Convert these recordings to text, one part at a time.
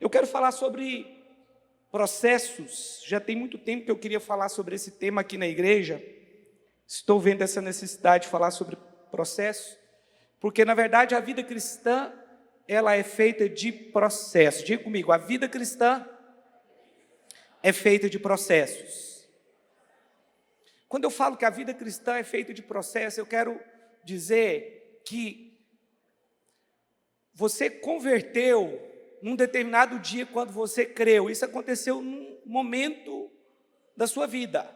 Eu quero falar sobre processos. Já tem muito tempo que eu queria falar sobre esse tema aqui na igreja. Estou vendo essa necessidade de falar sobre processo, porque na verdade a vida cristã, ela é feita de processos. Diga comigo, a vida cristã é feita de processos. Quando eu falo que a vida cristã é feita de processos, eu quero dizer que você converteu num determinado dia quando você creu. Isso aconteceu num momento da sua vida.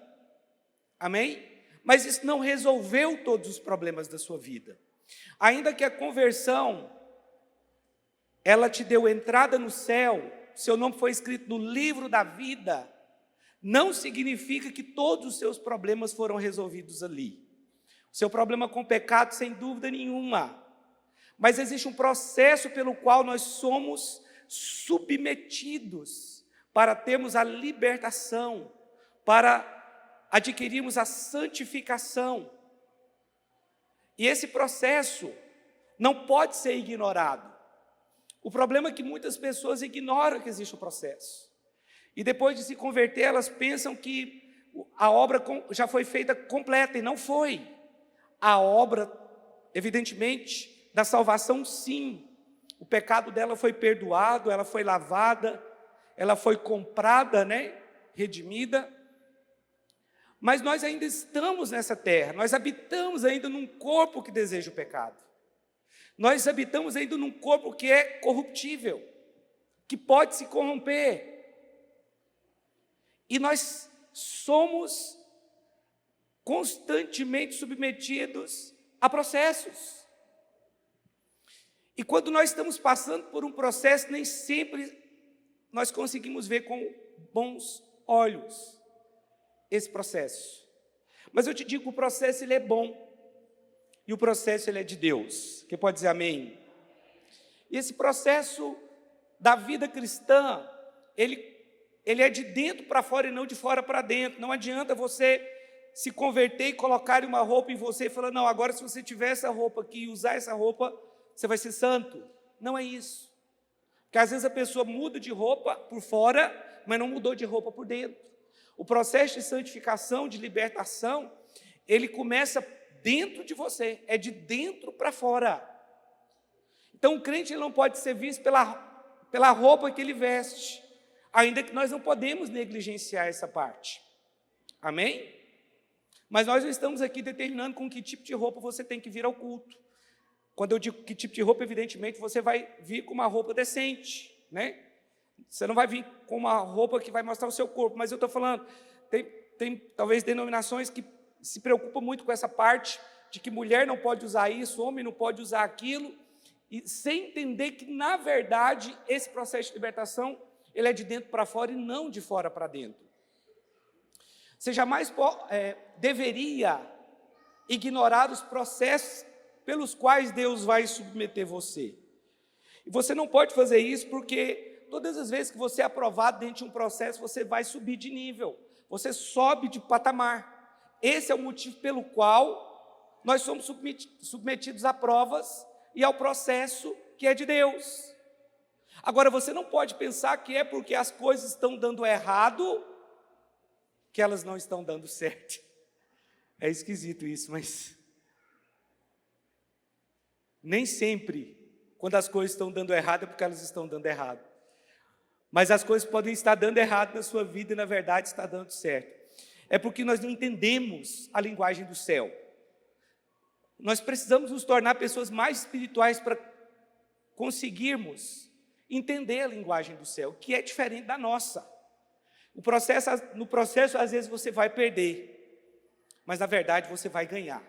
Amém? Mas isso não resolveu todos os problemas da sua vida. Ainda que a conversão, ela te deu entrada no céu, seu nome foi escrito no livro da vida, não significa que todos os seus problemas foram resolvidos ali. O seu problema com o pecado, sem dúvida nenhuma. Mas existe um processo pelo qual nós somos submetidos para termos a libertação, para adquirirmos a santificação. E esse processo não pode ser ignorado. O problema é que muitas pessoas ignoram que existe um processo. E depois de se converter, elas pensam que a obra já foi feita completa, e não foi. A obra, evidentemente, da salvação, sim. O pecado dela foi perdoado, ela foi lavada, ela foi comprada, redimida. Mas nós ainda estamos nessa terra, nós habitamos ainda num corpo que deseja o pecado. Nós habitamos ainda num corpo que é corruptível, que pode se corromper. E nós somos constantemente submetidos a processos. E quando nós estamos passando por um processo, nem sempre nós conseguimos ver com bons olhos esse processo. Mas eu te digo, o processo ele é bom. E o processo ele é de Deus. Quem pode dizer amém? E esse processo da vida cristã, ele é de dentro para fora e não de fora para dentro. Não adianta você se converter e colocar uma roupa em você e falar, não, agora se você tiver essa roupa aqui e usar essa roupa, você vai ser santo. Não é isso. Porque às vezes a pessoa muda de roupa por fora, mas não mudou de roupa por dentro. O processo de santificação, de libertação, ele começa dentro de você, é de dentro para fora. Então o crente ele não pode ser visto pela roupa que ele veste, ainda que nós não podemos negligenciar essa parte. Amém? Mas nós não estamos aqui determinando com que tipo de roupa você tem que vir ao culto. Quando eu digo que tipo de roupa, evidentemente, você vai vir com uma roupa decente, Você não vai vir com uma roupa que vai mostrar o seu corpo, mas eu estou falando, tem talvez denominações que se preocupam muito com essa parte de que mulher não pode usar isso, homem não pode usar aquilo, e sem entender que, na verdade, esse processo de libertação, ele é de dentro para fora e não de fora para dentro. Você jamais deveria ignorar os processos pelos quais Deus vai submeter você. E você não pode fazer isso porque todas as vezes que você é aprovado dentro de um processo, você vai subir de nível, você sobe de patamar. Esse é o motivo pelo qual nós somos submetidos a provas e ao processo que é de Deus. Agora, você não pode pensar que é porque as coisas estão dando errado que elas não estão dando certo. É esquisito isso, mas nem sempre, quando as coisas estão dando errado, é porque elas estão dando errado. Mas as coisas podem estar dando errado na sua vida e, na verdade, está dando certo. É porque nós não entendemos a linguagem do céu. Nós precisamos nos tornar pessoas mais espirituais para conseguirmos entender a linguagem do céu, que é diferente da nossa. No processo, às vezes, você vai perder, mas, na verdade, você vai ganhar.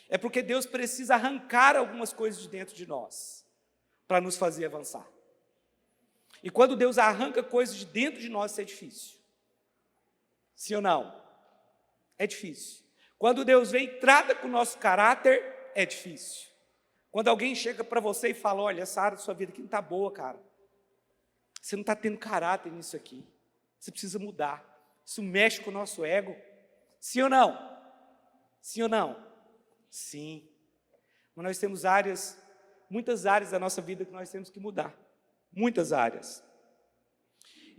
É porque Deus precisa arrancar algumas coisas de dentro de nós, para nos fazer avançar. E quando Deus arranca coisas de dentro de nós, isso é difícil. Sim ou não? É difícil. Quando Deus vem e trata com o nosso caráter, é difícil. Quando alguém chega para você e fala, olha, essa área da sua vida aqui não está boa, cara. Você não está tendo caráter nisso aqui. Você precisa mudar. Isso mexe com o nosso ego. Sim ou não? Sim ou não? Sim. Mas nós temos muitas áreas da nossa vida que nós temos que mudar. Muitas áreas.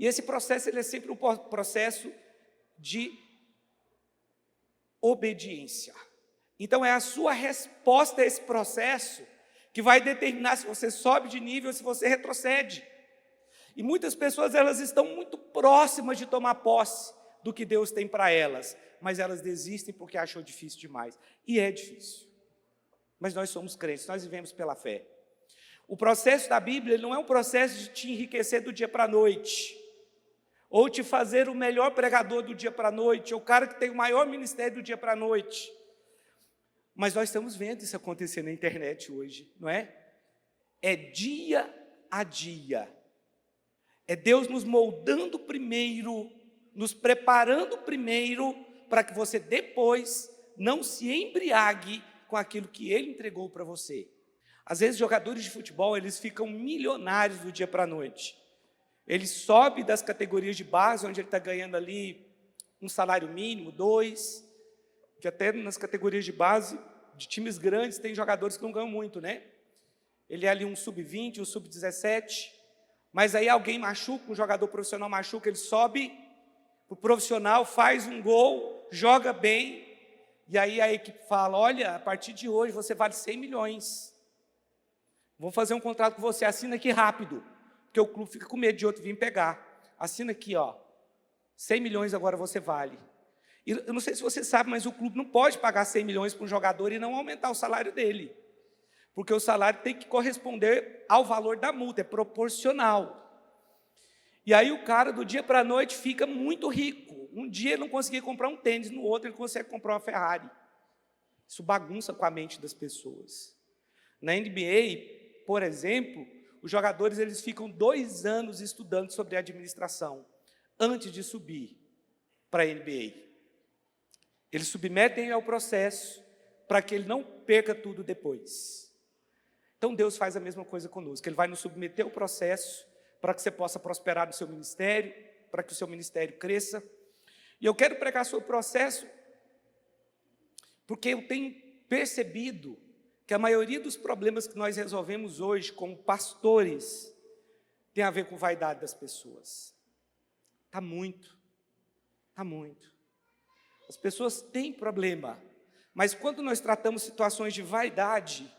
E esse processo ele é sempre um processo de obediência. Então é a sua resposta a esse processo que vai determinar se você sobe de nível ou se você retrocede. E muitas pessoas elas estão muito próximas de tomar posse do que Deus tem para elas, mas elas desistem porque acham difícil demais. E é difícil. Mas nós somos crentes, nós vivemos pela fé. O processo da Bíblia ele não é um processo de te enriquecer do dia para a noite, ou te fazer o melhor pregador do dia para a noite, ou o cara que tem o maior ministério do dia para a noite. Mas nós estamos vendo isso acontecer na internet hoje, não é? É dia a dia. É Deus nos moldando primeiro, nos preparando primeiro, para que você depois não se embriague com aquilo que Ele entregou para você. Às vezes, jogadores de futebol, eles ficam milionários do dia para a noite. Ele sobe das categorias de base, onde ele está ganhando ali um salário mínimo, 2, que até nas categorias de base, de times grandes, tem jogadores que não ganham muito, né? Ele é ali um sub-20, um sub-17, mas aí alguém machuca, um jogador profissional machuca, ele sobe para o profissional, faz um gol, joga bem, e aí a equipe fala, olha, a partir de hoje você vale 100 milhões. Vou fazer um contrato com você, assina aqui rápido, porque o clube fica com medo de outro vir pegar. Assina aqui, ó, 100 milhões agora você vale. E eu não sei se você sabe, mas o clube não pode pagar 100 milhões para um jogador e não aumentar o salário dele. Porque o salário tem que corresponder ao valor da multa, é proporcional. E aí o cara, do dia para a noite, fica muito rico. Um dia ele não conseguia comprar um tênis, no outro ele consegue comprar uma Ferrari. Isso bagunça com a mente das pessoas. Na NBA, por exemplo, os jogadores eles ficam 2 anos estudando sobre administração, antes de subir para a NBA. Eles submetem ao processo para que ele não perca tudo depois. Então Deus faz a mesma coisa conosco, Ele vai nos submeter ao processo para que você possa prosperar no seu ministério, para que o seu ministério cresça. E eu quero pregar sobre o processo, porque eu tenho percebido que a maioria dos problemas que nós resolvemos hoje como pastores tem a ver com vaidade das pessoas. Está muito. As pessoas têm problema, mas quando nós tratamos situações de vaidade,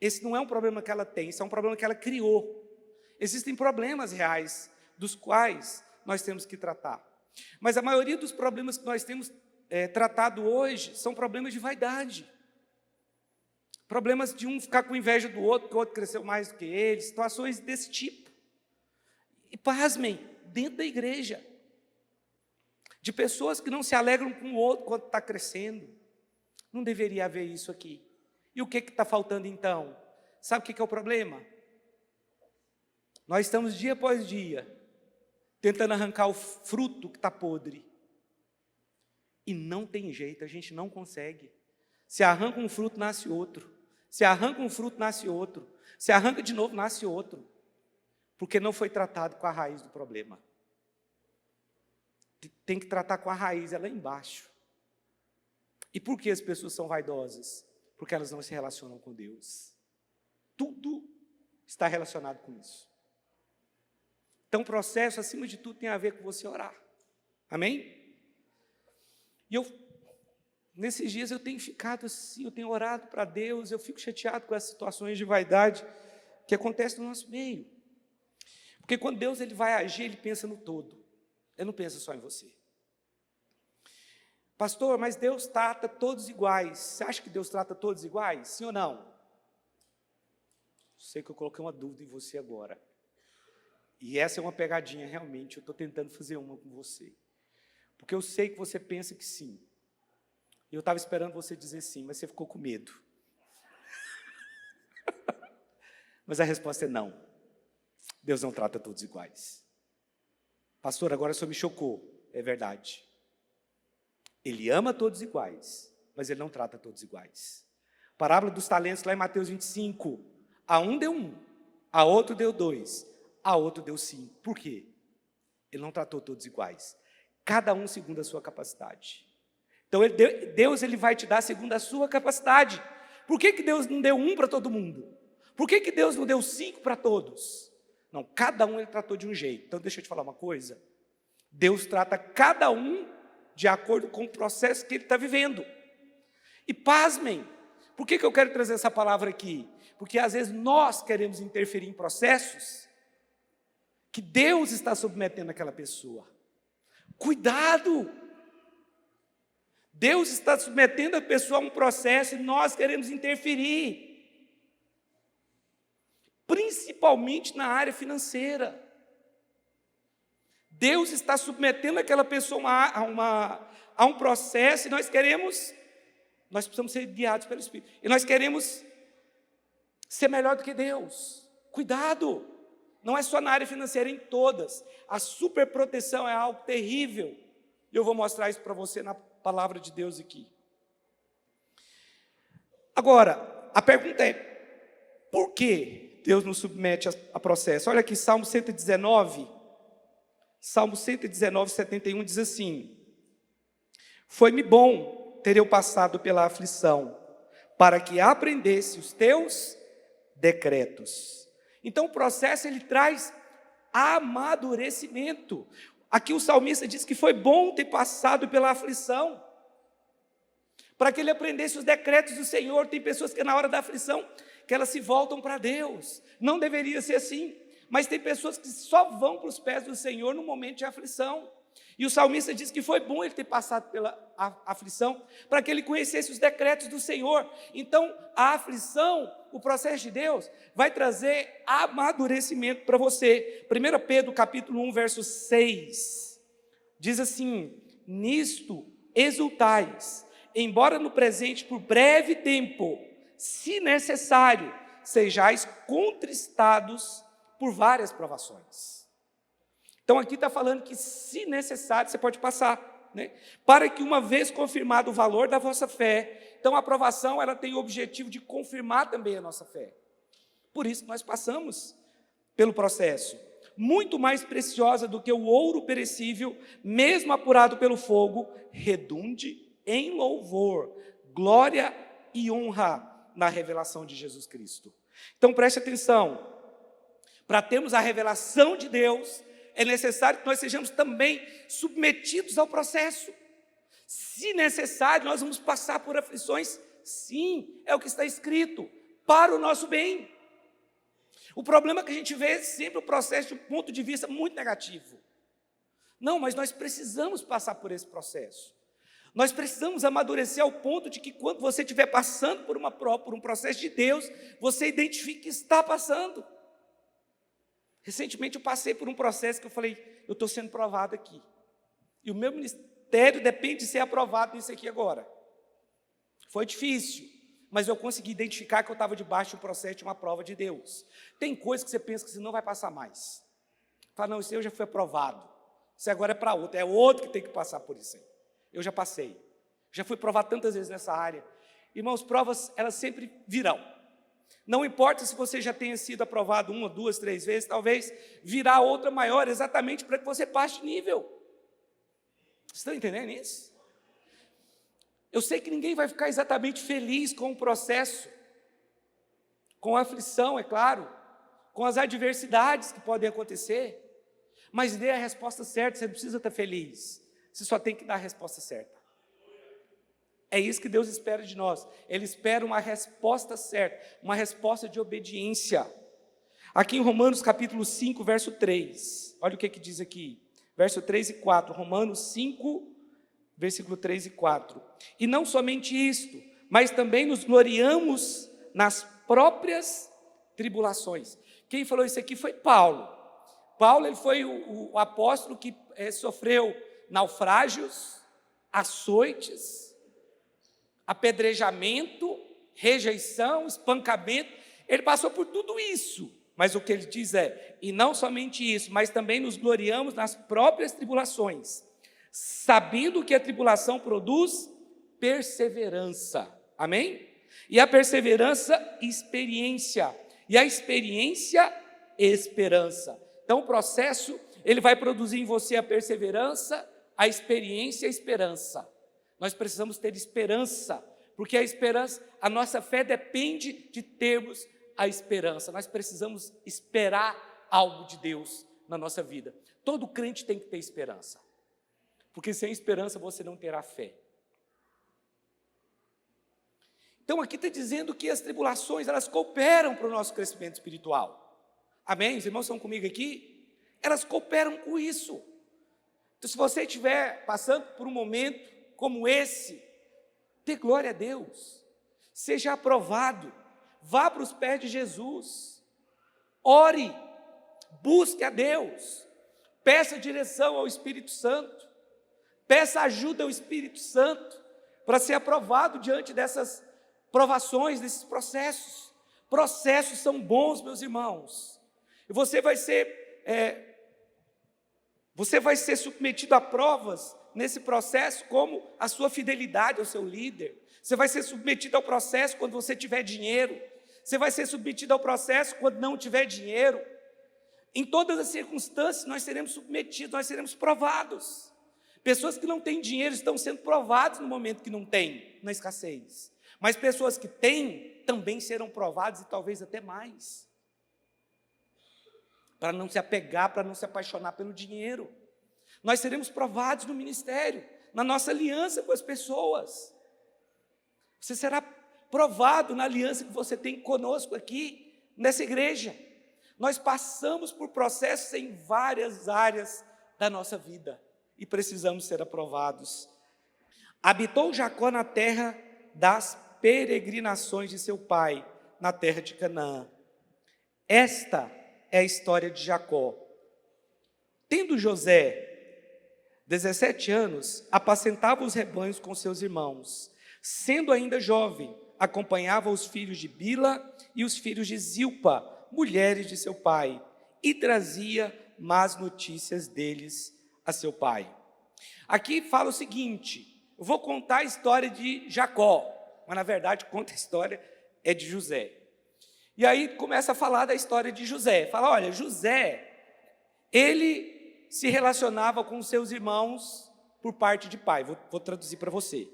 esse não é um problema que ela tem, esse é um problema que ela criou. Existem problemas reais, dos quais nós temos que tratar. Mas a maioria dos problemas que nós temos tratado hoje são problemas de vaidade. Problemas de um ficar com inveja do outro, que o outro cresceu mais do que ele, situações desse tipo. E pasmem, dentro da igreja. De pessoas que não se alegram com o outro quando está crescendo. Não deveria haver isso aqui. E o que está faltando então? Sabe o que é o problema? Nós estamos dia após dia tentando arrancar o fruto que está podre. E não tem jeito, a gente não consegue. Se arranca um fruto, nasce outro. Se arranca um fruto, nasce outro. Se arranca de novo, nasce outro. Porque não foi tratado com a raiz do problema. Tem que tratar com a raiz, é lá embaixo. E por que as pessoas são vaidosas? Porque elas não se relacionam com Deus. Tudo está relacionado com isso. Então o processo, acima de tudo, tem a ver com você orar. Amém? E nesses dias eu tenho ficado assim, eu tenho orado para Deus, eu fico chateado com as situações de vaidade que acontecem no nosso meio. Porque quando Deus ele vai agir, Ele pensa no todo. Ele não pensa só em você. Pastor, mas Deus trata todos iguais. Você acha que Deus trata todos iguais? Sim ou não? Sei que eu coloquei uma dúvida em você agora. E essa é uma pegadinha, realmente. Eu estou tentando fazer uma com você. Porque eu sei que você pensa que sim. Eu estava esperando você dizer sim, mas você ficou com medo. Mas a resposta é não. Deus não trata todos iguais. Pastor, agora o senhor me chocou. É verdade. Ele ama todos iguais, mas Ele não trata todos iguais. Parábola dos talentos, lá em Mateus 25. A um deu 1, a outro deu 2, a outro deu 5. Por quê? Ele não tratou todos iguais. Cada um segundo a sua capacidade. Então Deus ele vai te dar segundo a sua capacidade. Por que Deus não deu 1 para todo mundo? Por que Deus não deu 5 para todos? Não, cada um ele tratou de um jeito. Então deixa eu te falar uma coisa. Deus trata cada um de acordo com o processo que ele está vivendo. E pasmem, por que eu quero trazer essa palavra aqui? Porque às vezes nós queremos interferir em processos que Deus está submetendo àquela pessoa. Cuidado! Deus está submetendo a pessoa a um processo e nós queremos interferir. Principalmente na área financeira. Deus está submetendo aquela pessoa a um processo e nós precisamos ser guiados pelo Espírito. E nós queremos ser melhor do que Deus. Cuidado! Não é só na área financeira, em todas. A superproteção é algo terrível. E eu vou mostrar isso para você na palavra de Deus aqui. Agora, a pergunta é, por que Deus nos submete a processo? Olha aqui, Salmo 119, 71 diz assim: foi-me bom ter eu passado pela aflição, para que aprendesse os teus decretos. Então o processo ele traz amadurecimento. Aqui o salmista diz que foi bom ter passado pela aflição, para que ele aprendesse os decretos do Senhor. Tem pessoas que na hora da aflição, que elas se voltam para Deus. Não deveria ser assim, mas tem pessoas que só vão para os pés do Senhor no momento de aflição. E o salmista diz que foi bom ele ter passado pela aflição, para que ele conhecesse os decretos do Senhor. Então, a aflição, o processo de Deus, vai trazer amadurecimento para você. 1 Pedro capítulo 1, verso 6, diz assim: nisto exultais, embora no presente por breve tempo, se necessário, sejais contristados por várias provações. Então aqui está falando que, se necessário, você pode passar, né? Para que, uma vez confirmado o valor da vossa fé, então a aprovação ela tem o objetivo de confirmar também a nossa fé. Por isso nós passamos pelo processo. Muito mais preciosa do que o ouro perecível, mesmo apurado pelo fogo, redunde em louvor, glória e honra na revelação de Jesus Cristo. Então preste atenção, para termos a revelação de Deus, é necessário que nós sejamos também submetidos ao processo. Se necessário, nós vamos passar por aflições, sim, é o que está escrito, para o nosso bem. O problema é que a gente vê sempre o processo de um ponto de vista muito negativo. Não, mas nós precisamos passar por esse processo. Nós precisamos amadurecer ao ponto de que, quando você estiver passando por um processo de Deus, você identifique que está passando. Recentemente eu passei por um processo que eu falei, eu estou sendo provado aqui. E o meu ministério depende de ser aprovado nisso aqui agora. Foi difícil, mas eu consegui identificar que eu estava debaixo de um processo de uma prova de Deus. Tem coisas que você pensa que você não vai passar mais. Fala, não, isso aí eu já fui aprovado. Isso agora é para outro, é outro que tem que passar por isso aí. Eu já passei. Já fui provado tantas vezes nessa área. Irmãos, provas, elas sempre virão. Não importa se você já tenha sido aprovado 1, 2, 3 vezes, talvez virá outra maior, exatamente para que você passe de nível. Vocês estão entendendo isso? Eu sei que ninguém vai ficar exatamente feliz com o processo, com a aflição, é claro, com as adversidades que podem acontecer, mas dê a resposta certa. Você não precisa estar feliz, você só tem que dar a resposta certa. É isso que Deus espera de nós. Ele espera uma resposta certa, uma resposta de obediência. Aqui em Romanos capítulo 5, verso 3, olha o que diz aqui, verso 3 e 4, Romanos 5, versículo 3 e 4. E não somente isto, mas também nos gloriamos nas próprias tribulações. Quem falou isso aqui foi Paulo. Paulo, ele foi o apóstolo que sofreu naufrágios, açoites, apedrejamento, rejeição, espancamento. Ele passou por tudo isso, mas o que ele diz é, e não somente isso, mas também nos gloriamos nas próprias tribulações, sabendo que a tribulação produz perseverança, amém? E a perseverança, experiência, e a experiência, esperança. Então o processo, ele vai produzir em você a perseverança, a experiência e a esperança. Nós precisamos ter esperança, porque a esperança, a nossa fé depende de termos a esperança. Nós precisamos esperar algo de Deus na nossa vida. Todo crente tem que ter esperança, porque sem esperança você não terá fé. Então aqui está dizendo que as tribulações, elas cooperam para o nosso crescimento espiritual. Amém? Os irmãos estão comigo aqui? Elas cooperam com isso. Então, se você estiver passando por um momento como esse, dê glória a Deus, seja aprovado, vá para os pés de Jesus, ore, busque a Deus, peça direção ao Espírito Santo, peça ajuda ao Espírito Santo, para ser aprovado diante dessas provações, desses processos. Processos são bons, meus irmãos, e você vai ser submetido a provas nesse processo, como a sua fidelidade ao seu líder. Você vai ser submetido ao processo quando você tiver dinheiro. Você vai ser submetido ao processo quando não tiver dinheiro. Em todas as circunstâncias nós seremos submetidos, nós seremos provados. Pessoas que não têm dinheiro estão sendo provadas no momento que não têm, na escassez. Mas pessoas que têm também serão provadas e talvez até mais. Para não se apegar, para não se apaixonar pelo dinheiro. Nós seremos provados no ministério, na nossa aliança com as pessoas. Você será provado na aliança que você tem conosco aqui, nessa igreja. Nós passamos por processos em várias áreas da nossa vida e precisamos ser aprovados. Habitou Jacó na terra das peregrinações de seu pai, na terra de Canaã. Esta é a história de Jacó. Tendo José 17 anos, apacentava os rebanhos com seus irmãos. Sendo ainda jovem, acompanhava os filhos de Bila e os filhos de Zilpa, mulheres de seu pai, e trazia más notícias deles a seu pai. Aqui fala o seguinte: eu vou contar a história de Jacó, mas na verdade conta a história de José. E aí começa a falar da história de José. Fala, olha, José, ele se relacionava com seus irmãos por parte de pai. Vou traduzir para você.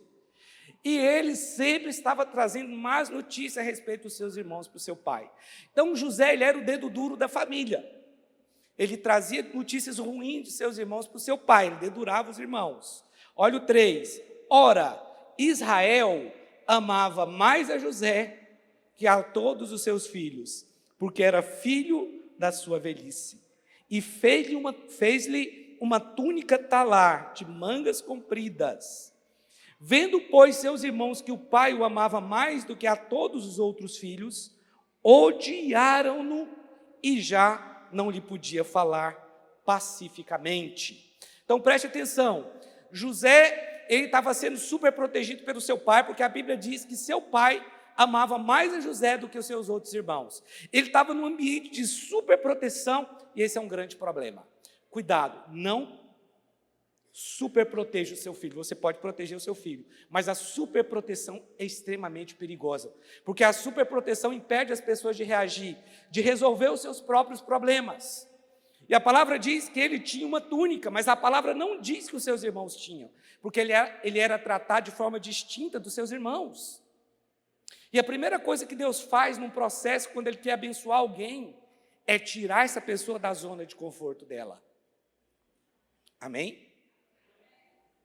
E ele sempre estava trazendo más notícias a respeito dos seus irmãos para o seu pai. Então José, ele era o dedo duro da família. Ele trazia notícias ruins de seus irmãos para o seu pai, ele dedurava os irmãos. Olha o 3. Ora, Israel amava mais a José que a todos os seus filhos, porque era filho da sua velhice. E fez-lhe uma túnica talar de mangas compridas. Vendo, pois, seus irmãos que o pai o amava mais do que a todos os outros filhos, odiaram-no e já não lhe podia falar pacificamente. Então preste atenção, José, ele estava sendo super protegido pelo seu pai, porque a Bíblia diz que seu pai amava mais a José do que os seus outros irmãos. Ele estava num ambiente de super proteção, e esse é um grande problema. Cuidado, não super proteja o seu filho. Você pode proteger o seu filho, mas a superproteção é extremamente perigosa, porque a superproteção impede as pessoas de reagir, de resolver os seus próprios problemas. E a palavra diz que ele tinha uma túnica, mas a palavra não diz que os seus irmãos tinham, porque ele era tratado de forma distinta dos seus irmãos. E a primeira coisa que Deus faz num processo, quando Ele quer abençoar alguém, é tirar essa pessoa da zona de conforto dela. Amém?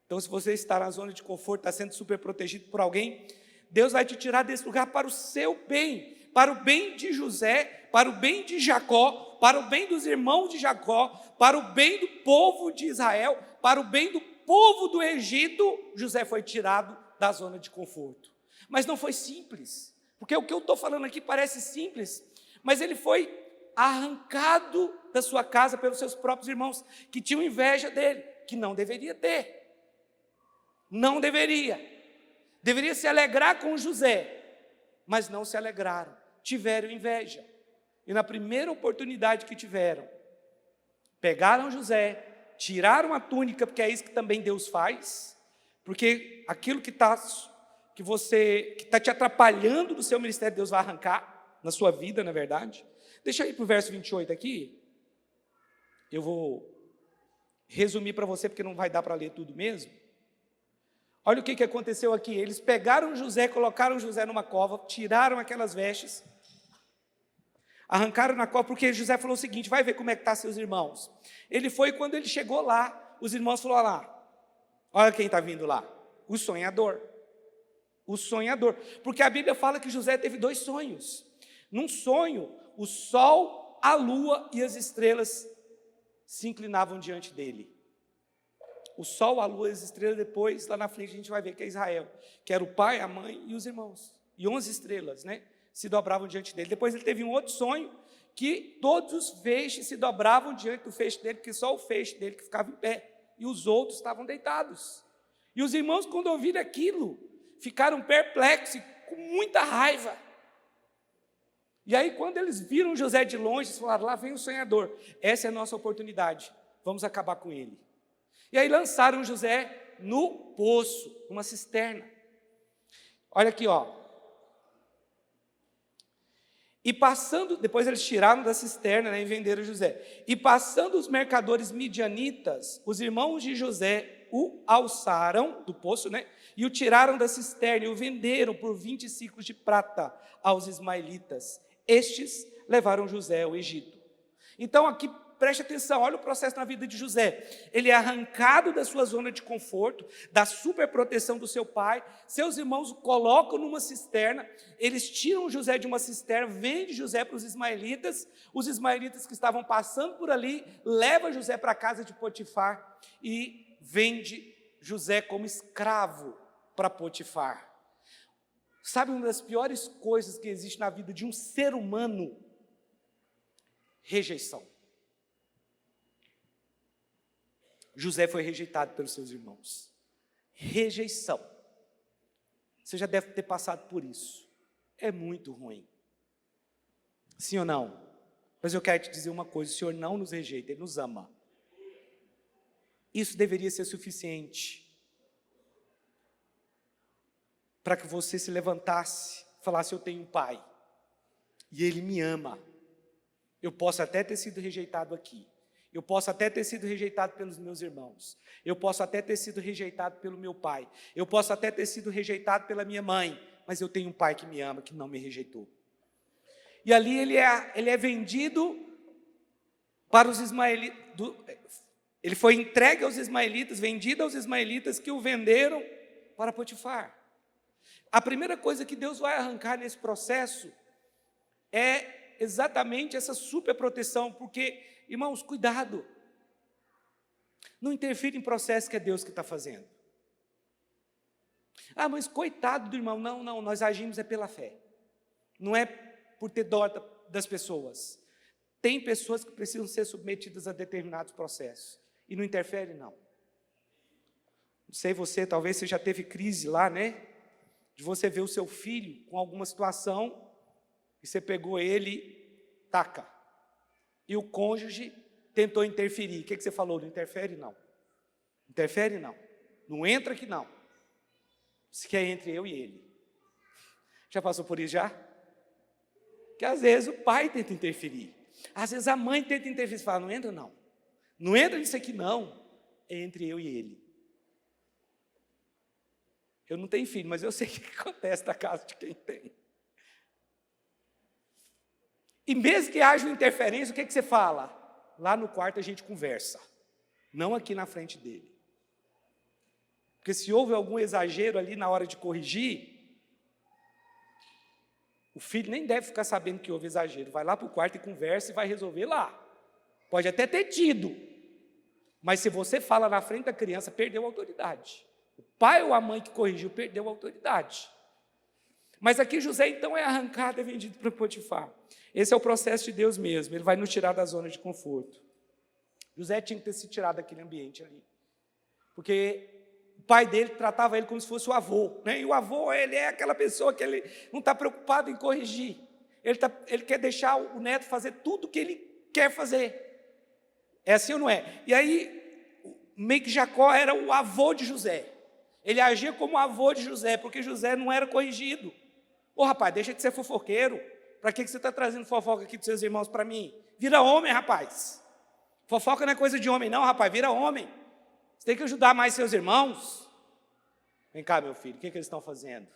Então, se você está na zona de conforto, está sendo super protegido por alguém, Deus vai te tirar desse lugar para o seu bem, para o bem de José, para o bem de Jacó, para o bem dos irmãos de Jacó, para o bem do povo de Israel, para o bem do povo do Egito. José foi tirado da zona de conforto. Mas não foi simples, porque o que eu estou falando aqui parece simples, mas ele foi arrancado da sua casa pelos seus próprios irmãos, que tinham inveja dele, que não deveria ter. Não deveria. Deveria se alegrar com José, mas não se alegraram, tiveram inveja. E na primeira oportunidade que tiveram, pegaram José, tiraram a túnica, porque é isso que também Deus faz, porque aquilo que está te atrapalhando no seu ministério, Deus vai arrancar na sua vida, na verdade. Deixa eu ir para o verso 28 aqui. Eu vou resumir para você, porque não vai dar para ler tudo mesmo. Olha o que aconteceu aqui. Eles pegaram José, colocaram José numa cova, tiraram aquelas vestes, Arrancaram na cova, porque José falou o seguinte: vai ver como é que estão seus irmãos. Ele foi, quando ele chegou lá, os irmãos falaram: olha lá, olha quem está vindo lá, o sonhador. O sonhador, porque a Bíblia fala que José teve 2 sonhos. Num sonho, o sol, a lua e as estrelas se inclinavam diante dele. O sol, a lua e as estrelas, depois, lá na frente, a gente vai ver que é Israel, que era o pai, a mãe e os irmãos. E 11 estrelas, né, se dobravam diante dele. Depois ele teve um outro sonho, que todos os feixes se dobravam diante do feixe dele, porque só o feixe dele que ficava em pé, e os outros estavam deitados. E os irmãos, quando ouviram aquilo, ficaram perplexos, com muita raiva. E aí, quando eles viram José de longe, eles falaram: lá vem o sonhador, essa é a nossa oportunidade, vamos acabar com ele. E aí lançaram José no poço, numa cisterna. Olha aqui, ó. E passando, depois eles tiraram da cisterna, né, e venderam José. E passando os mercadores midianitas, os irmãos de José o alçaram do poço, né, e o tiraram da cisterna e o venderam por 20 ciclos de prata aos ismaelitas. Estes levaram José ao Egito. Então aqui, preste atenção, olha o processo na vida de José. Ele é arrancado da sua zona de conforto, da superproteção do seu pai. Seus irmãos o colocam numa cisterna. Eles tiram José de uma cisterna, vendem José para os ismaelitas. Os ismaelitas que estavam passando por ali levam José para a casa de Potifar e vende José como escravo para Potifar. Sabe uma das piores coisas que existe na vida de um ser humano? Rejeição. José foi rejeitado pelos seus irmãos. Rejeição. Você já deve ter passado por isso. É muito ruim. Sim ou não? Mas eu quero te dizer uma coisa: o Senhor não nos rejeita, Ele nos ama. Isso deveria ser suficiente para que você se levantasse, falasse: eu tenho um pai, e Ele me ama. Eu posso até ter sido rejeitado aqui, eu posso até ter sido rejeitado pelos meus irmãos, eu posso até ter sido rejeitado pelo meu pai, eu posso até ter sido rejeitado pela minha mãe, mas eu tenho um pai que me ama, que não me rejeitou. E ali ele é vendido para os ismaelitas, ele foi entregue aos ismaelitas, vendido aos ismaelitas, que o venderam para Potifar. A primeira coisa que Deus vai arrancar nesse processo é exatamente essa superproteção, porque, irmãos, cuidado, não interfira em processo que é Deus que está fazendo. Ah, mas coitado do irmão. Não, nós agimos é pela fé, não é por ter dó das pessoas. Tem pessoas que precisam ser submetidas a determinados processos, e não interfere não. Não sei você, talvez você já teve crise lá, né? De você ver o seu filho com alguma situação, e você pegou ele, taca. E o cônjuge tentou interferir. O que você falou? Não interfere não. Interfere não. Não entra aqui não. Isso que é entre eu e ele. Já passou por isso já? Que às vezes o pai tenta interferir. Às vezes a mãe tenta interferir. Você fala: não entra não. Não entra nisso aqui não. É entre eu e ele. Eu não tenho filho, mas eu sei o que acontece na casa de quem tem. E mesmo que haja uma interferência, o que você fala? Lá no quarto a gente conversa, não aqui na frente dele. Porque se houve algum exagero ali na hora de corrigir, o filho nem deve ficar sabendo que houve exagero. Vai lá para o quarto e conversa e vai resolver lá. Pode até ter tido, mas se você fala na frente da criança, perdeu a autoridade. O pai ou a mãe que corrigiu perdeu a autoridade. Mas aqui José então é arrancado e vendido para Potifar. Esse é o processo de Deus mesmo. Ele vai nos tirar da zona de conforto. José tinha que ter se tirado daquele ambiente ali, porque o pai dele tratava ele como se fosse o avô, né? E o avô, ele é aquela pessoa que ele não está preocupado em corrigir. Ele quer deixar o neto fazer tudo o que ele quer fazer. É assim ou não é? E aí, meio que Jacó era o avô de José. Ele agia como avô de José, porque José não era corrigido. Ô rapaz, deixa de ser fofoqueiro. Para que você está trazendo fofoca aqui dos seus irmãos para mim? Vira homem, rapaz. Fofoca não é coisa de homem não, rapaz, vira homem. Você tem que ajudar mais seus irmãos. Vem cá, meu filho, o que eles estão fazendo?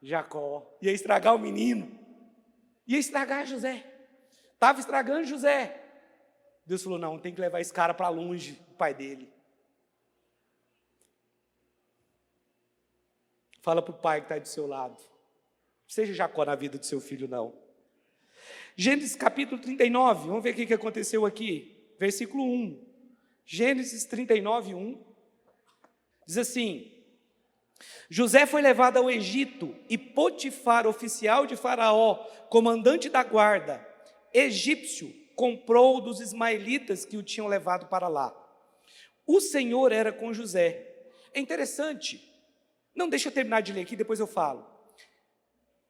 Jacó ia estragar o menino. Ia estragar José. Estava estragando José. Deus falou, não, tem que levar esse cara para longe, o pai dele. Fala para o pai que está do seu lado. Não seja Jacó na vida do seu filho, não. Gênesis capítulo 39, vamos ver o que aconteceu aqui. Versículo 1. Gênesis 39, 1. Diz assim: José foi levado ao Egito e Potifar, oficial de Faraó, comandante da guarda, egípcio, comprou dos ismaelitas que o tinham levado para lá. O Senhor era com José. É interessante. Não, deixa eu terminar de ler aqui, depois eu falo.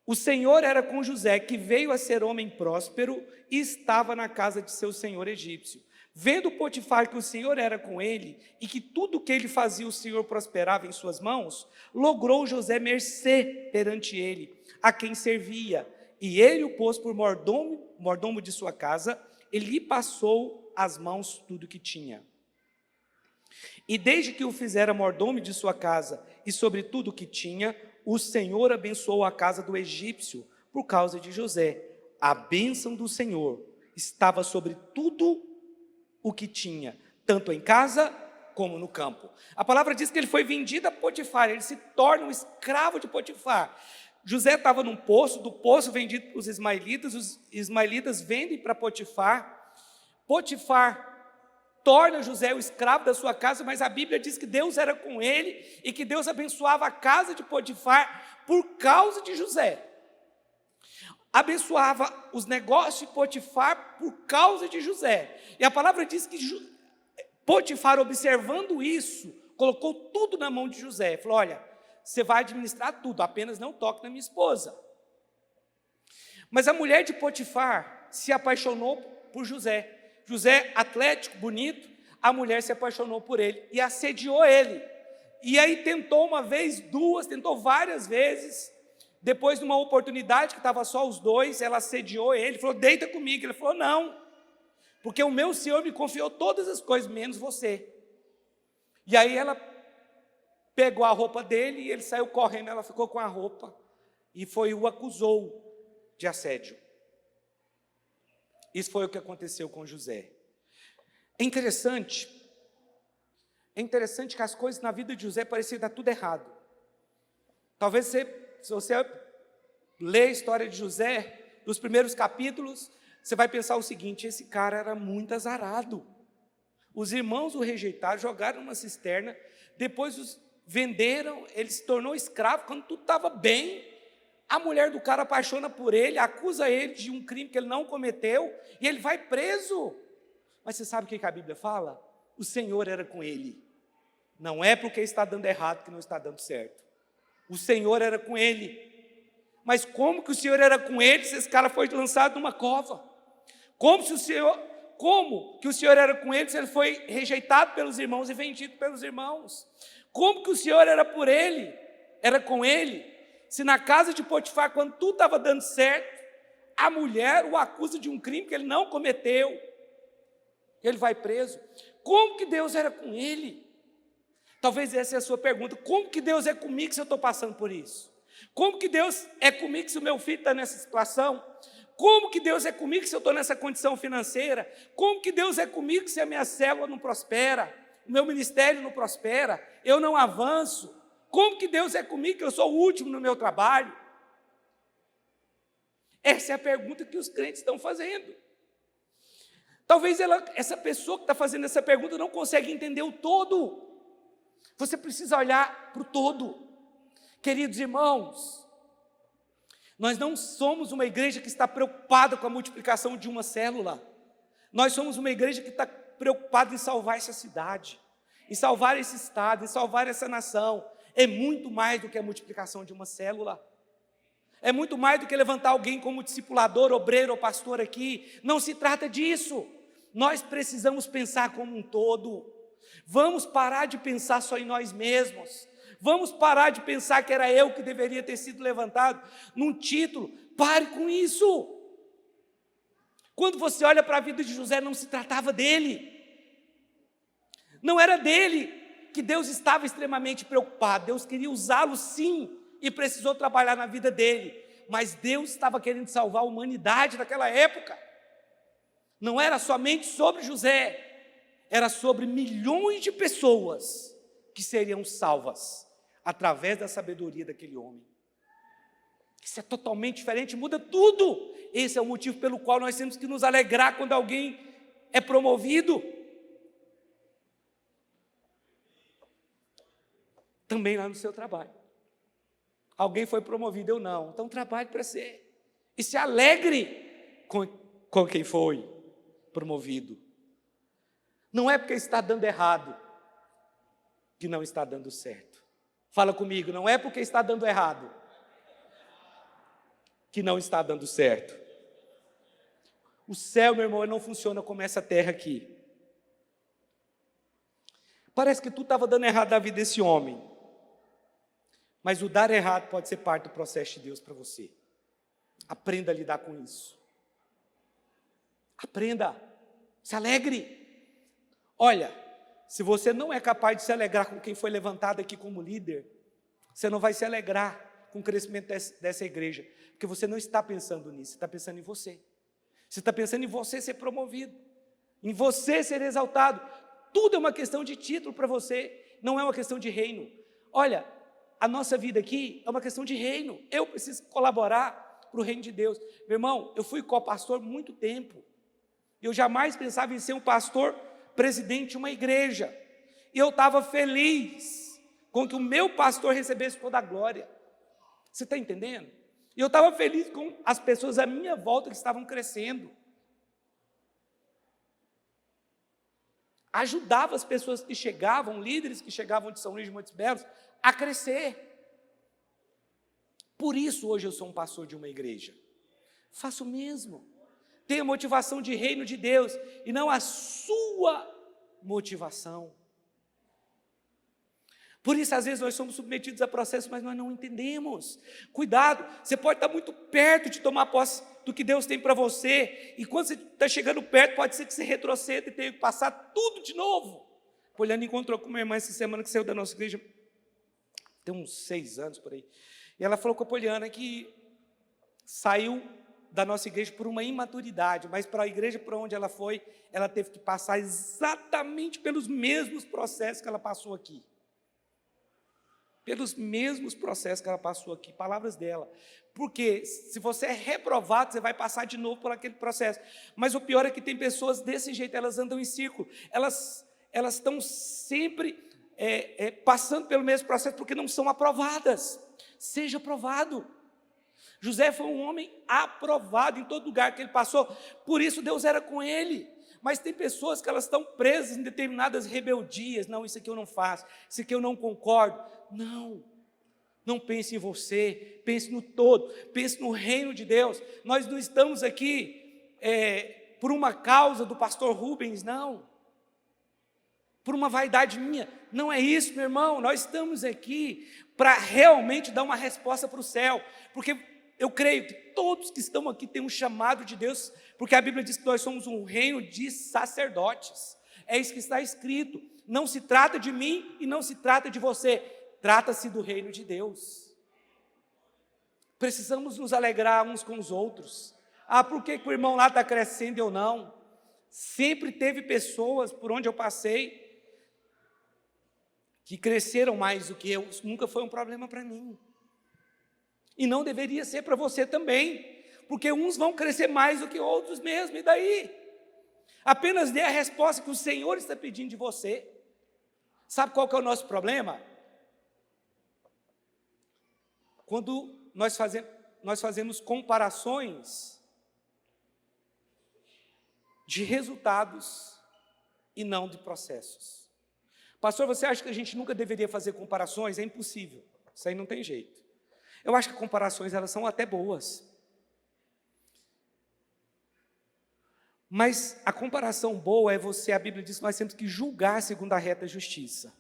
O Senhor era com José, que veio a ser homem próspero e estava na casa de seu senhor egípcio. Vendo Potifar que o Senhor era com ele e que tudo o que ele fazia o Senhor prosperava em suas mãos, logrou José mercê perante ele, a quem servia. E ele o pôs por mordomo de sua casa, e lhe passou às mãos tudo o que tinha. E desde que o fizera mordomo de sua casa e sobre tudo o que tinha, o Senhor abençoou a casa do egípcio por causa de José. A bênção do Senhor estava sobre tudo o que tinha, tanto em casa como no campo. A palavra diz que ele foi vendido a Potifar, ele se torna um escravo de Potifar. José estava num poço, do poço vendido para os ismaelitas vendem para Potifar. Potifar torna José o escravo da sua casa, mas a Bíblia diz que Deus era com ele e que Deus abençoava a casa de Potifar por causa de José. Abençoava os negócios de Potifar por causa de José. E a palavra diz que Potifar, observando isso, colocou tudo na mão de José. Falou, olha, você vai administrar tudo, apenas não toque na minha esposa. Mas a mulher de Potifar se apaixonou por José. José, atlético, bonito, a mulher se apaixonou por ele e assediou ele. E aí tentou uma vez, duas, tentou várias vezes. Depois de uma oportunidade que estava só os dois, ela assediou ele, falou, deita comigo. Ele falou, não, porque o meu Senhor me confiou todas as coisas, menos você. E aí ela pegou a roupa dele e ele saiu correndo, ela ficou com a roupa e o acusou de assédio. Isso foi o que aconteceu com José. É interessante que as coisas na vida de José pareciam dar tudo errado. Talvez se você ler a história de José, nos primeiros capítulos, você vai pensar o seguinte, esse cara era muito azarado. Os irmãos o rejeitaram, jogaram numa cisterna, depois os venderam, ele se tornou escravo, quando tudo estava bem, a mulher do cara apaixona por ele, acusa ele de um crime que ele não cometeu, e ele vai preso. Mas você sabe o que a Bíblia fala? O Senhor era com ele. Não é porque está dando errado que não está dando certo. O Senhor era com ele. Mas como que o Senhor era com ele se esse cara foi lançado numa cova? Como que o Senhor era com ele se ele foi rejeitado pelos irmãos e vendido pelos irmãos? Como que o Senhor era com ele, se na casa de Potifar, quando tudo estava dando certo, a mulher o acusa de um crime que ele não cometeu, ele vai preso? Como que Deus era com ele? Talvez essa é a sua pergunta, como que Deus é comigo se eu estou passando por isso? Como que Deus é comigo se o meu filho está nessa situação? Como que Deus é comigo se eu estou nessa condição financeira? Como que Deus é comigo se a minha célula não prospera? O meu ministério não prospera? Eu não avanço? Como que Deus é comigo que eu sou o último no meu trabalho? Essa é a pergunta que os crentes estão fazendo. Talvez essa pessoa que está fazendo essa pergunta não consegue entender o todo. Você precisa olhar para o todo. Queridos irmãos, nós não somos uma igreja que está preocupada com a multiplicação de uma célula. Nós somos uma igreja que está preocupada em salvar essa cidade, em salvar esse estado, em salvar essa nação. É muito mais do que a multiplicação de uma célula. É muito mais do que levantar alguém como discipulador, obreiro ou pastor aqui. Não se trata disso. Nós precisamos pensar como um todo. Vamos parar de pensar só em nós mesmos. Vamos parar de pensar que era eu que deveria ter sido levantado num título. Pare com isso. Quando você olha para a vida de José, não se tratava dele. Não era dele que Deus estava extremamente preocupado. Deus queria usá-lo sim, e precisou trabalhar na vida dele. mas Deus estava querendo salvar a humanidade naquela época. Não era somente sobre José, era sobre milhões de pessoas que seriam salvas através da sabedoria daquele homem. Isso é totalmente diferente, muda tudo. Esse é o motivo pelo qual nós temos que nos alegrar quando alguém é promovido. Também lá no seu trabalho. Alguém foi promovido, eu não. Então trabalhe para ser. E se alegre com quem foi promovido. Não é porque está dando errado que não está dando certo. Fala comigo, não é porque está dando errado que não está dando certo. O céu, meu irmão, não funciona como essa terra aqui. Parece que tudo estava dando errado na vida desse homem. Mas o dar errado pode ser parte do processo de Deus para você. Aprenda a lidar com isso. Aprenda. Se alegre. Olha, se você não é capaz de se alegrar com quem foi levantado aqui como líder, você não vai se alegrar com o crescimento dessa igreja, porque você não está pensando nisso, você está pensando em você. Você está pensando em você ser promovido, em você ser exaltado. Tudo é uma questão de título para você, não é uma questão de reino. Olha, a nossa vida aqui é uma questão de reino. Eu preciso colaborar para o reino de Deus. Meu irmão, eu fui co-pastor muito tempo. Eu jamais pensava em ser um pastor presidente de uma igreja. E eu estava feliz com que o meu pastor recebesse toda a glória. Você está entendendo? E eu estava feliz com as pessoas à minha volta que estavam crescendo. Ajudava as pessoas que chegavam, líderes que chegavam de São Luís de Montes Belos, a crescer. Por isso hoje eu sou um pastor de uma igreja. Faço o mesmo. Tenho motivação de reino de Deus e não a sua motivação. Por isso, às vezes, nós somos submetidos a processos, mas nós não entendemos. Cuidado, você pode estar muito perto de tomar posse do que Deus tem para você, e quando você está chegando perto, pode ser que você retroceda e tenha que passar tudo de novo. Poliana encontrou com uma irmã essa semana que saiu da nossa igreja, tem uns 6 anos por aí, e ela falou com a Poliana que saiu da nossa igreja por uma imaturidade, mas para a igreja para onde ela foi, ela teve que passar exatamente pelos mesmos processos que ela passou aqui. Pelos mesmos processos que ela passou aqui, palavras dela. Porque se você é reprovado, você vai passar de novo por aquele processo. Mas o pior é que tem pessoas desse jeito, elas andam em círculo, elas estão sempre passando pelo mesmo processo porque não são aprovadas. Seja aprovado. José foi um homem aprovado em todo lugar que ele passou, por isso Deus era com ele. Mas tem pessoas que elas estão presas em determinadas rebeldias. Não, isso aqui eu não faço, isso aqui eu não concordo. Não pense em você, pense no todo, pense no reino de Deus. Nós não estamos aqui por uma causa do pastor Rubens, não. Por uma vaidade minha, não é isso, meu irmão. Nós estamos aqui para realmente dar uma resposta para o céu, porque eu creio que todos que estão aqui têm um chamado de Deus, porque a Bíblia diz que nós somos um reino de sacerdotes. É isso que está escrito. Não se trata de mim e não se trata de você. Trata-se do reino de Deus. Precisamos nos alegrar uns com os outros. Por que o irmão lá está crescendo e eu não? Sempre teve pessoas por onde eu passei que cresceram mais do que eu. Isso nunca foi um problema para mim. E não deveria ser para você também, porque uns vão crescer mais do que outros mesmo, e daí? Apenas dê a resposta que o Senhor está pedindo de você. Sabe qual que é o nosso problema? Quando nós fazemos comparações de resultados e não de processos. Pastor, você acha que a gente nunca deveria fazer comparações? É impossível, isso aí não tem jeito. Eu acho que comparações, elas são até boas. Mas a comparação boa é a Bíblia diz que nós temos que julgar segundo a reta justiça.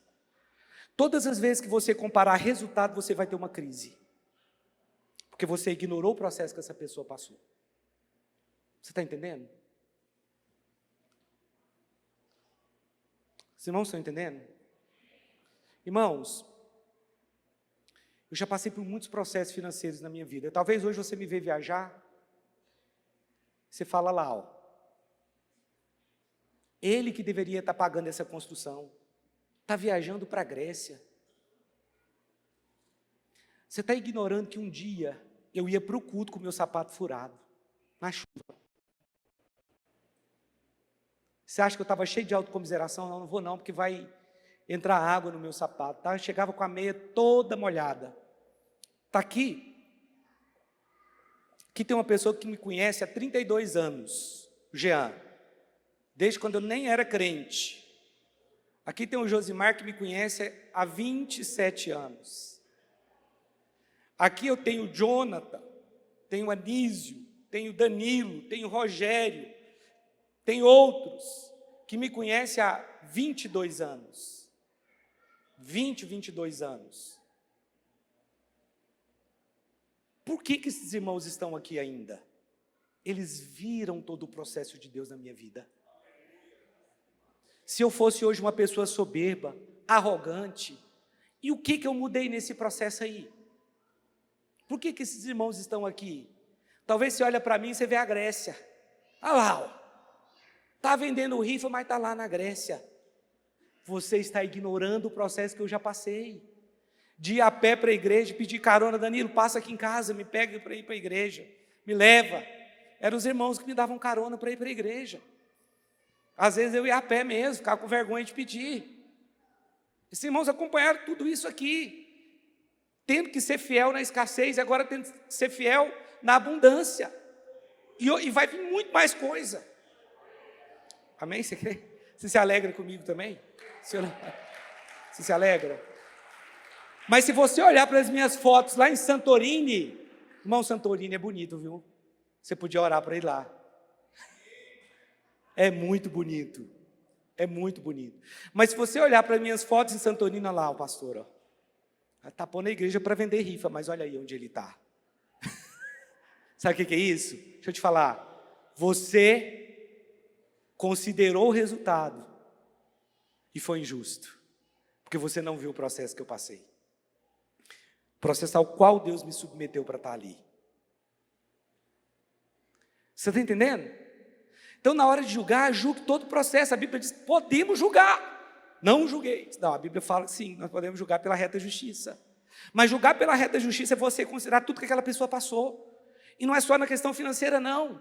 Todas as vezes que você comparar resultado, você vai ter uma crise. Porque você ignorou o processo que essa pessoa passou. Você está entendendo? Os irmãos estão entendendo? Irmãos, Eu já passei por muitos processos financeiros na minha vida. Talvez hoje você me vê viajar, você fala lá, ó. Ele que deveria estar pagando essa construção, está viajando para a Grécia. Você está ignorando que um dia eu ia para o culto com o meu sapato furado, na chuva. Você acha que eu estava cheio de autocomiseração? Não, não vou não, porque vai entrar água no meu sapato. Tá? Eu chegava com a meia toda molhada. Está aqui. Aqui tem uma pessoa que me conhece há 32 anos, o Jean. Desde quando eu nem era crente. Aqui tem o Josimar que me conhece há 27 anos. Aqui eu tenho o Jonathan, tenho o Anísio, tenho o Danilo, tenho o Rogério, tem outros que me conhecem há 22 anos. 22 anos. Por que esses irmãos estão aqui ainda? Eles viram todo o processo de Deus na minha vida. Se eu fosse hoje uma pessoa soberba, arrogante, e o que eu mudei nesse processo aí? Por que esses irmãos estão aqui? Talvez você olha para mim e você vê a Grécia. Olha lá, está vendendo rifa, mas está lá na Grécia. Você está ignorando o processo que eu já passei. De ir a pé para a igreja, pedir carona, Danilo, passa aqui em casa, me pega para ir para a igreja, me leva. Eram os irmãos que me davam carona para ir para a igreja. Às vezes eu ia a pé mesmo, ficava com vergonha de pedir. Esses irmãos acompanharam tudo isso aqui, tendo que ser fiel na escassez, e agora tendo que ser fiel na abundância. E vai vir muito mais coisa. Amém? Você crê? Você se alegra comigo também? Você se alegra? Mas se você olhar para as minhas fotos lá em Santorini, irmão, Santorini é bonito, viu? Você podia orar para ir lá. É muito bonito. É muito bonito. Mas se você olhar para as minhas fotos em Santorini, olha lá o pastor, ó. Está pondo a igreja para vender rifa, mas olha aí onde ele está. Sabe o que é isso? Deixa eu te falar. Você considerou o resultado e foi injusto, porque você não viu o processo que eu passei. O processo ao qual Deus me submeteu para estar ali. Você está entendendo? Então, na hora de julgar, julgue todo o processo. A Bíblia diz, podemos julgar. Não julguei. Não, a Bíblia fala que sim, nós podemos julgar pela reta justiça. Mas julgar pela reta justiça é você considerar tudo que aquela pessoa passou. E não é só na questão financeira, não.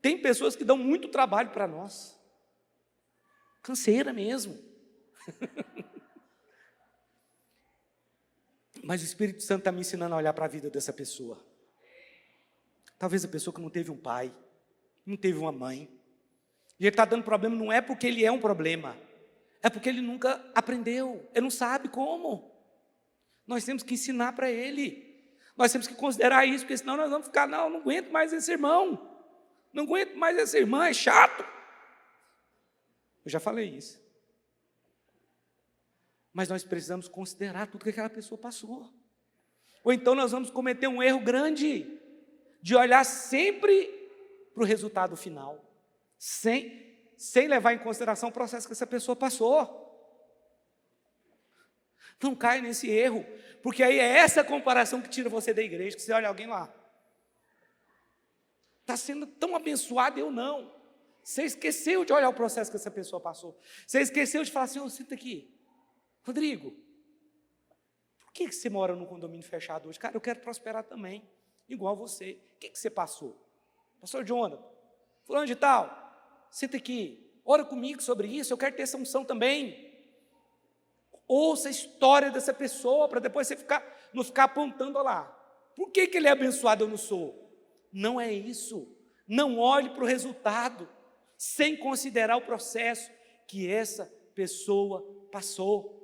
Tem pessoas que dão muito trabalho para nós. Canseira mesmo. Mas o Espírito Santo está me ensinando a olhar para a vida dessa pessoa. Talvez a pessoa que não teve um pai, não teve uma mãe. E ele está dando problema, não é porque ele é um problema, é porque ele nunca aprendeu, ele não sabe como. Nós temos que ensinar para ele. Nós temos que considerar isso, porque senão nós vamos ficar, não aguento mais esse irmão. Não aguento mais essa irmã, é chato. Eu já falei isso. Mas nós precisamos considerar tudo que aquela pessoa passou. Ou então nós vamos cometer um erro grande, de olhar sempre para o resultado final, sem levar em consideração o processo que essa pessoa passou. Não caia nesse erro, porque aí é essa comparação que tira você da igreja, que você olha alguém lá, está sendo tão abençoado, eu não. Você esqueceu de olhar o processo que essa pessoa passou. Você esqueceu de falar assim, senta aqui. Rodrigo, por que você mora num condomínio fechado hoje? Cara, eu quero prosperar também, igual você. O que você passou? Pastor Jonathan, fulano de tal, senta aqui, ora comigo sobre isso, eu quero ter essa unção também. Ouça a história dessa pessoa, para depois você não ficar apontando, olha lá, por que ele é abençoado, eu não sou? Não é isso. Não olhe para o resultado, sem considerar o processo que essa pessoa passou.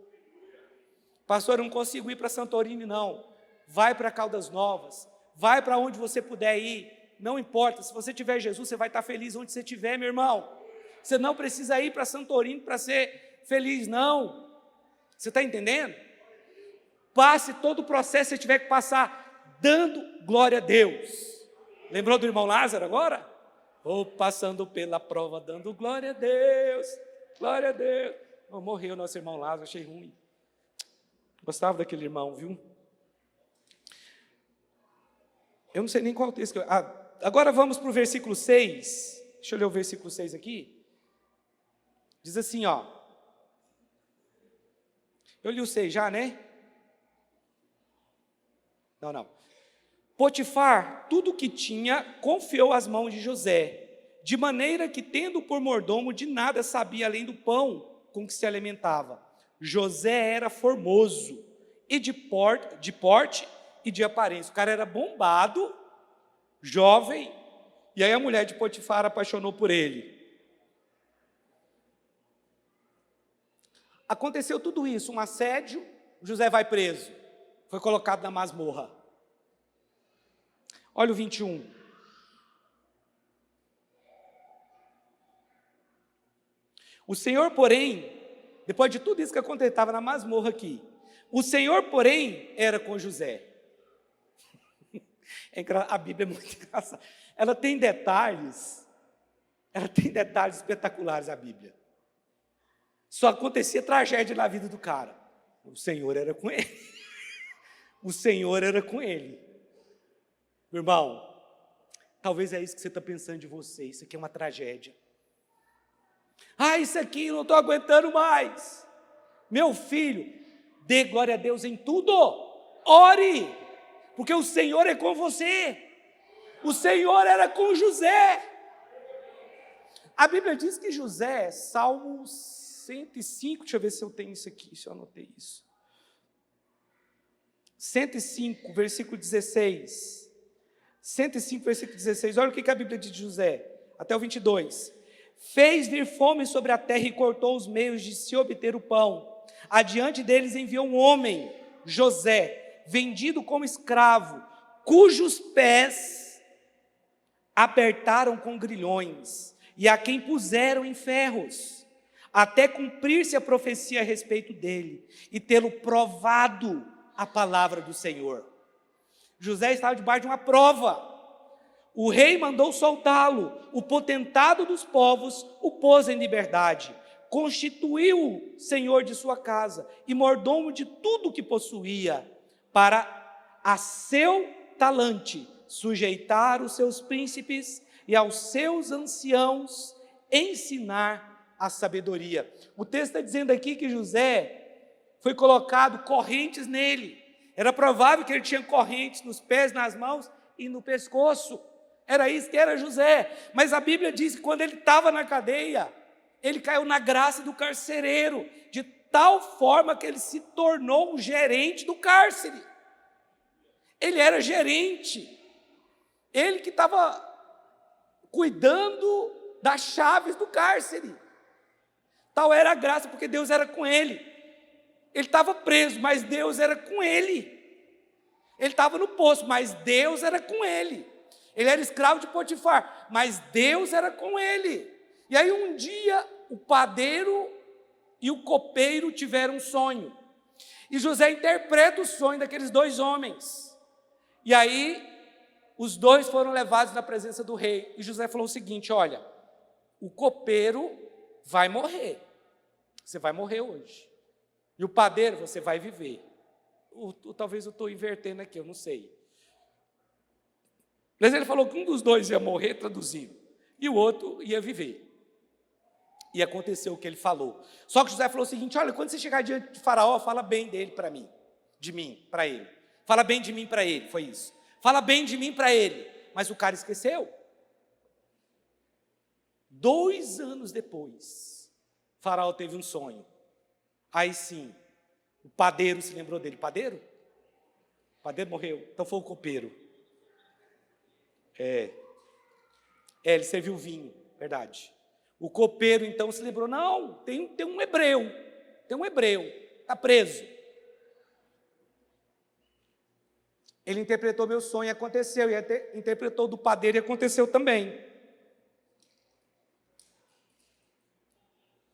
Pastor, eu não consigo ir para Santorini, não. Vai para Caldas Novas, vai para onde você puder ir. Não importa, se você tiver Jesus, você vai estar feliz onde você estiver, meu irmão. Você não precisa ir para Santorini para ser feliz, não. Você está entendendo? Passe todo o processo que você tiver que passar, dando glória a Deus. Lembrou do irmão Lázaro agora? Vou passando pela prova, dando glória a Deus. Glória a Deus. Oh, morreu nosso irmão Lázaro, achei ruim. Gostava daquele irmão, viu? Eu não sei nem qual texto que agora vamos para o versículo 6. Deixa eu ler o versículo 6 aqui. Diz assim, ó. Eu li o 6 já, né? Não. Potifar, tudo o que tinha, confiou às mãos de José, de maneira que, tendo por mordomo, de nada sabia além do pão com que se alimentava. José era formoso, e de porte e de aparência. O cara era bombado, jovem, e aí a mulher de Potifar apaixonou por ele. Aconteceu tudo isso, um assédio, José vai preso, foi colocado na masmorra. Olha o 21. O Senhor, porém, depois de tudo isso que aconteceu, estava na masmorra aqui. O Senhor, porém, era com José. A Bíblia é muito engraçada. Ela tem detalhes espetaculares, a Bíblia. Só acontecia tragédia na vida do cara. O Senhor era com ele. O Senhor era com ele. Meu irmão, talvez é isso que você está pensando de você. Isso aqui é uma tragédia. Isso aqui eu não estou aguentando mais. Meu filho, dê glória a Deus em tudo. Ore, porque o Senhor é com você. O Senhor era com José. A Bíblia diz que José, Salmo 105, deixa eu ver se eu tenho isso aqui, se eu anotei isso. 105, versículo 16. 105, versículo 16. Olha o que a Bíblia diz de José, até o 22. Fez vir fome sobre a terra e cortou os meios de se obter o pão. Adiante deles enviou um homem, José, vendido como escravo, cujos pés apertaram com grilhões, e a quem puseram em ferros, até cumprir-se a profecia a respeito dele, e tê-lo provado a palavra do Senhor. José estava debaixo de uma prova. O rei mandou soltá-lo, o potentado dos povos o pôs em liberdade, constituiu-o senhor de sua casa e mordomo de tudo o que possuía, para a seu talante sujeitar os seus príncipes e aos seus anciãos ensinar a sabedoria. O texto está dizendo aqui que José foi colocado correntes nele. Era provável que ele tinha correntes nos pés, nas mãos e no pescoço. Era isso que era José. Mas a Bíblia diz que quando ele estava na cadeia, ele caiu na graça do carcereiro, de tal forma que ele se tornou o gerente do cárcere. Ele era gerente. Ele que estava cuidando das chaves do cárcere. Tal era a graça, porque Deus era com ele. Ele estava preso, mas Deus era com ele. Ele estava no poço, mas Deus era com ele. Ele era escravo de Potifar, mas Deus era com ele. E aí um dia o padeiro e o copeiro tiveram um sonho. E José interpreta o sonho daqueles dois homens. E aí os dois foram levados na presença do rei. E José falou o seguinte: olha, o copeiro vai morrer. Você vai morrer hoje. E o padeiro, você vai viver. Talvez eu estou invertendo aqui, eu não sei. Mas ele falou que um dos dois ia morrer, traduzindo, e o outro ia viver. E aconteceu o que ele falou. Só que José falou o seguinte: olha, quando você chegar diante de Faraó, fala bem dele para mim. De mim, para ele. Fala bem de mim para ele, foi isso. Fala bem de mim para ele. Mas o cara esqueceu. 2 anos depois, Faraó teve um sonho. Aí sim, o padeiro se lembrou dele. Padeiro? O padeiro morreu, então foi o copeiro. Ele serviu vinho, verdade. O copeiro então se lembrou: não, tem um hebreu, está preso. Ele interpretou meu sonho e aconteceu, e interpretou do padeiro e aconteceu também.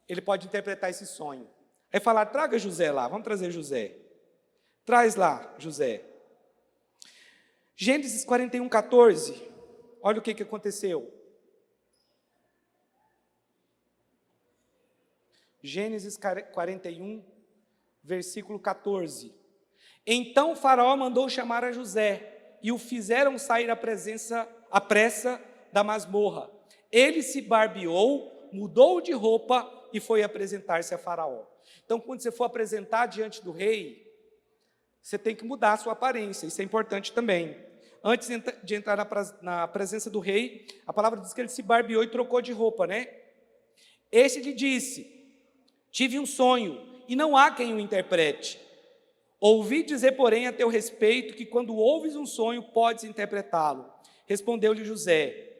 Ele pode interpretar esse sonho. Aí falar: traga José lá, vamos trazer José. Traz lá, José. Gênesis 41, 14. Olha o que aconteceu. Gênesis 41, versículo 14. Então Faraó mandou chamar a José e o fizeram sair à pressa da masmorra. Ele se barbeou, mudou de roupa e foi apresentar-se a Faraó. Então, quando você for apresentar diante do rei, você tem que mudar a sua aparência, isso é importante também. Antes de entrar na presença do rei, a palavra diz que ele se barbeou e trocou de roupa, né? Este lhe disse: tive um sonho, e não há quem o interprete. Ouvi dizer, porém, a teu respeito, que quando ouves um sonho, podes interpretá-lo. Respondeu-lhe José: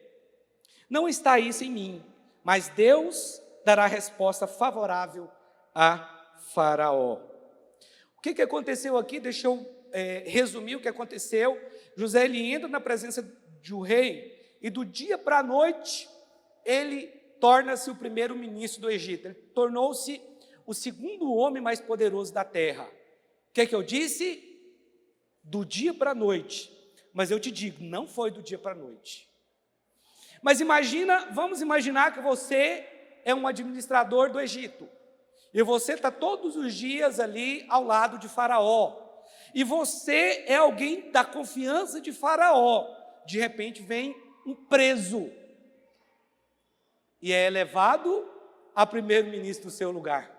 não está isso em mim, mas Deus dará resposta favorável a Faraó. O que aconteceu aqui? Deixa eu resumir o que aconteceu. José, ele entra na presença de um rei, e do dia para a noite, ele torna-se o primeiro ministro do Egito. Ele tornou-se o segundo homem mais poderoso da terra. O que eu disse? Do dia para a noite. Mas eu te digo, não foi do dia para a noite. Mas vamos imaginar que você é um administrador do Egito. E você está todos os dias ali ao lado de Faraó. E você é alguém da confiança de Faraó. De repente vem um preso. E é elevado a primeiro-ministro do seu lugar.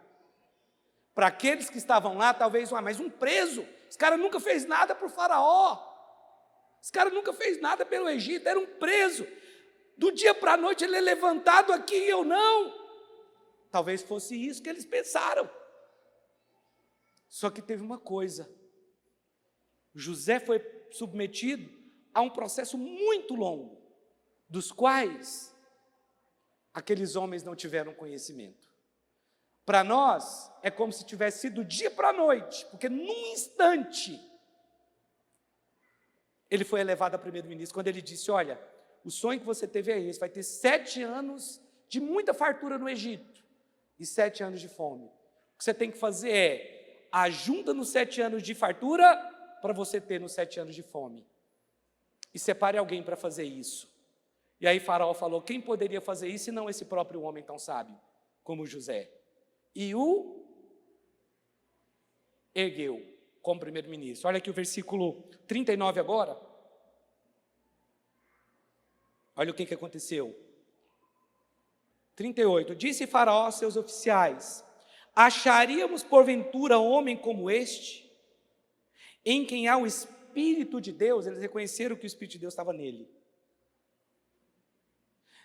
Para aqueles que estavam lá, talvez, mas um preso? Esse cara nunca fez nada para o Faraó. Esse cara nunca fez nada pelo Egito, era um preso. Do dia para a noite ele é levantado aqui e eu não. Talvez fosse isso que eles pensaram. Só que teve uma coisa. José foi submetido a um processo muito longo, dos quais aqueles homens não tiveram conhecimento. Para nós, é como se tivesse sido do dia para a noite, porque num instante, ele foi elevado a primeiro-ministro, quando ele disse: olha, o sonho que você teve é esse, vai ter 7 anos de muita fartura no Egito, e 7 anos de fome. O que você tem que fazer é, ajunta nos 7 anos de fartura, para você ter nos 7 anos de fome. E separe alguém para fazer isso. E aí Faraó falou: quem poderia fazer isso, se não esse próprio homem tão sábio, como José? E o ergueu como primeiro-ministro. Olha aqui o versículo 39 agora. Olha o que aconteceu. 38. Disse Faraó aos seus oficiais: acharíamos porventura homem como este, em quem há o Espírito de Deus? Eles reconheceram que o Espírito de Deus estava nele.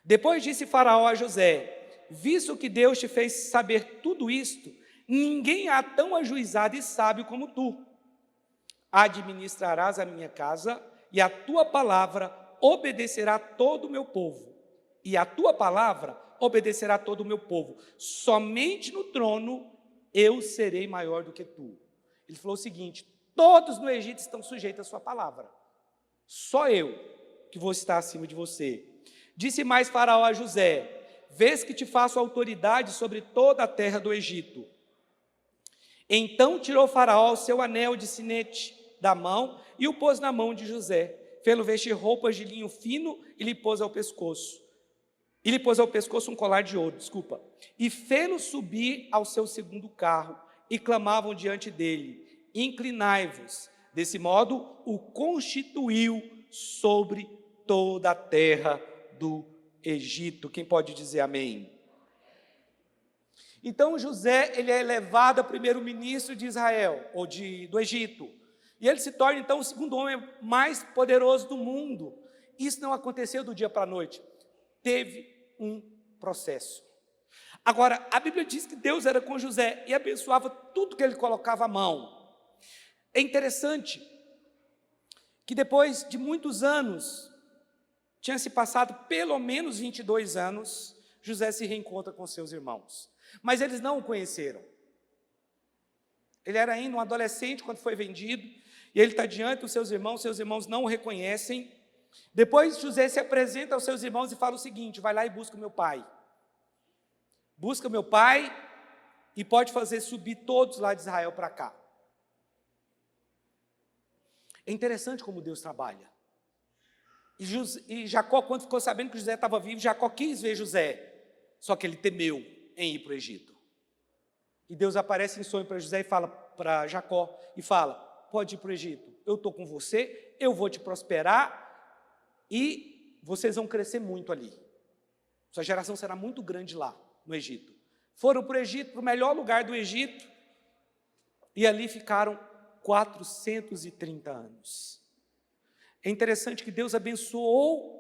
Depois disse Faraó a José: visto que Deus te fez saber tudo isto, ninguém há tão ajuizado e sábio como tu. Administrarás a minha casa, e a tua palavra obedecerá todo o meu povo. E a tua palavra obedecerá todo o meu povo. Somente no trono eu serei maior do que tu. Ele falou o seguinte: todos no Egito estão sujeitos à sua palavra. Só eu que vou estar acima de você. Disse mais Faraó a José: vês que te faço autoridade sobre toda a terra do Egito. Então tirou Faraó o seu anel de sinete da mão e o pôs na mão de José. Fê-lo vestir roupas de linho fino e lhe pôs ao pescoço. E lhe pôs ao pescoço um colar de ouro, E fê-lo subir ao seu segundo carro, e clamavam diante dele: inclinai-vos. Desse modo, o constituiu sobre toda a terra do Egito. Quem pode dizer amém? Então José, ele é elevado a primeiro-ministro de Israel, ou do Egito. E ele se torna então o segundo homem mais poderoso do mundo. Isso não aconteceu do dia para a noite. Teve um processo. Agora, a Bíblia diz que Deus era com José e abençoava tudo que ele colocava à mão. É interessante que depois de muitos anos, tinha se passado pelo menos 22 anos, José se reencontra com seus irmãos. Mas eles não o conheceram. Ele era ainda um adolescente quando foi vendido, e ele está diante dos seus irmãos não o reconhecem. Depois José se apresenta aos seus irmãos e fala o seguinte: vai lá e busca o meu pai. Busca o meu pai e pode fazer subir todos lá de Israel para cá. É interessante como Deus trabalha. E Jacó, quando ficou sabendo que José estava vivo, Jacó quis ver José, só que ele temeu em ir para o Egito. E Deus aparece em sonho para José e fala para Jacó, e fala: pode ir para o Egito. eu estou com você, eu vou te prosperar e vocês vão crescer muito ali. Sua geração será muito grande lá no Egito. Foram para o Egito, para o melhor lugar do Egito, e ali ficaram 430 anos. É interessante que Deus abençoou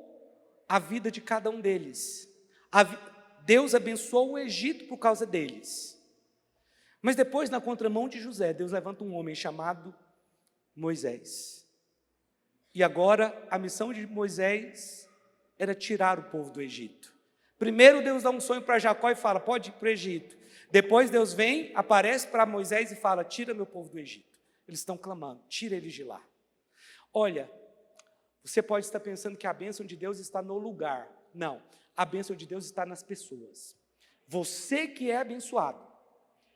a vida de cada um deles. Deus abençoou o Egito por causa deles. Mas depois, na contramão de José, Deus levanta um homem chamado Moisés. E agora, a missão de Moisés era tirar o povo do Egito. Primeiro Deus dá um sonho para Jacó e fala, pode ir para o Egito. Depois Deus vem, aparece para Moisés e fala, tira meu povo do Egito. Eles estão clamando, tira eles de lá. Olha, você pode estar pensando que a bênção de Deus está no lugar. Não, a bênção de Deus está nas pessoas. Você que é abençoado,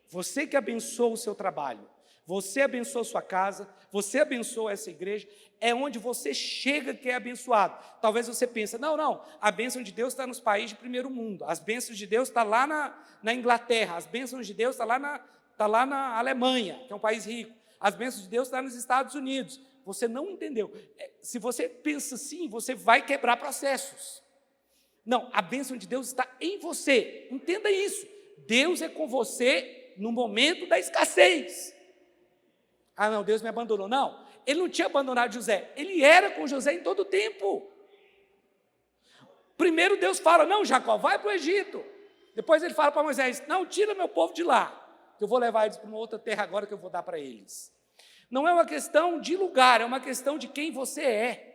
você que abençoa o seu trabalho, você abençoa a sua casa, você abençoa essa igreja, é onde você chega que é abençoado. Talvez você pense, não, a bênção de Deus está nos países de primeiro mundo, as bênçãos de Deus estão lá na Inglaterra, as bênçãos de Deus estão lá na Alemanha, que é um país rico, as bênçãos de Deus estão nos Estados Unidos. Você não entendeu. Se você pensa assim, você vai quebrar processos. Não, a bênção de Deus está em você, entenda isso. Deus é com você no momento da escassez. Ah, não, Deus me abandonou. Não, Ele não tinha abandonado José, Ele era com José em todo o tempo. Primeiro Deus fala, não, Jacó, vai para o Egito. Depois Ele fala para Moisés, não, tira meu povo de lá, que eu vou levar eles para uma outra terra agora que eu vou dar para eles. Não é uma questão de lugar, é uma questão de quem você é.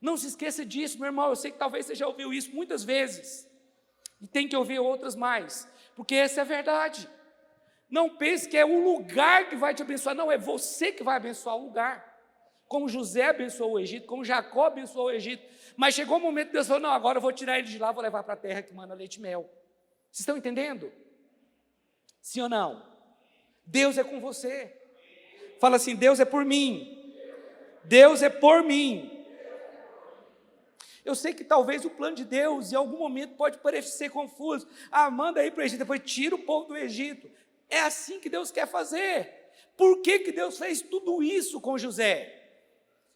Não se esqueça disso, meu irmão, eu sei que talvez você já ouviu isso muitas vezes, e tem que ouvir outras mais, porque essa é a verdade. Não pense que é o lugar que vai te abençoar, não, é você que vai abençoar o lugar. Como José abençoou o Egito, como Jacó abençoou o Egito, mas chegou o momento que Deus falou, não, agora eu vou tirar eles de lá, vou levar para a terra que manda leite e mel. Vocês estão entendendo? Sim ou não? Deus é com você. Fala assim, Deus é por mim. Deus é por mim. Eu sei que talvez o plano de Deus em algum momento pode parecer confuso. Ah, manda aí para o Egito, depois tira o povo do Egito. É assim que Deus quer fazer. Por que Deus fez tudo isso com José?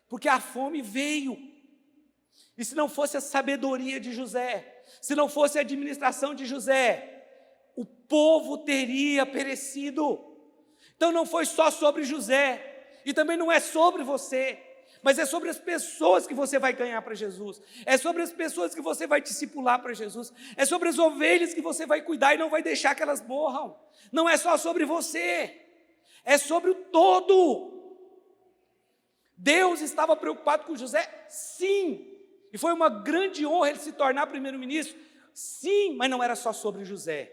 Porque a fome veio. E se não fosse a sabedoria de José, se não fosse a administração de José, o povo teria perecido. Então não foi só sobre José, e também não é sobre você, mas é sobre as pessoas que você vai ganhar para Jesus, é sobre as pessoas que você vai discipular para Jesus, é sobre as ovelhas que você vai cuidar e não vai deixar que elas morram. Não é só sobre você, é sobre o todo. Deus estava preocupado com José? Sim, e foi uma grande honra ele se tornar primeiro-ministro? Sim, mas não era só sobre José,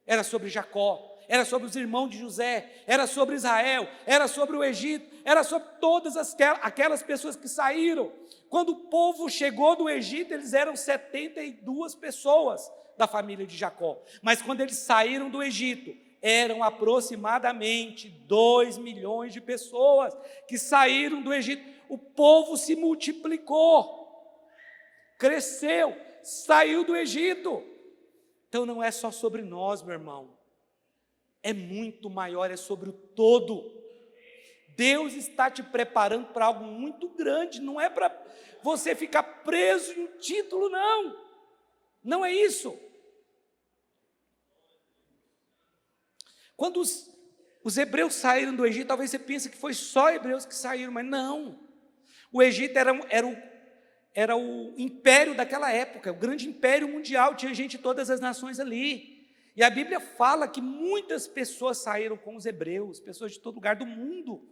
era sobre Jacó, era sobre os irmãos de José, era sobre Israel, era sobre o Egito, era sobre todas aquelas pessoas que saíram. Quando o povo chegou do Egito, eles eram 72 pessoas da família de Jacó, mas quando eles saíram do Egito, eram aproximadamente 2 milhões de pessoas que saíram do Egito. O povo se multiplicou, cresceu, saiu do Egito. Então não é só sobre nós, meu irmão, é muito maior, é sobre o todo. Deus está te preparando para algo muito grande, não é para você ficar preso em um título, não é isso. Quando os hebreus saíram do Egito, talvez você pense que foi só hebreus que saíram, mas não. O Egito era o império daquela época, o grande império mundial, tinha gente de todas as nações ali. E a Bíblia fala que muitas pessoas saíram com os hebreus, pessoas de todo lugar do mundo.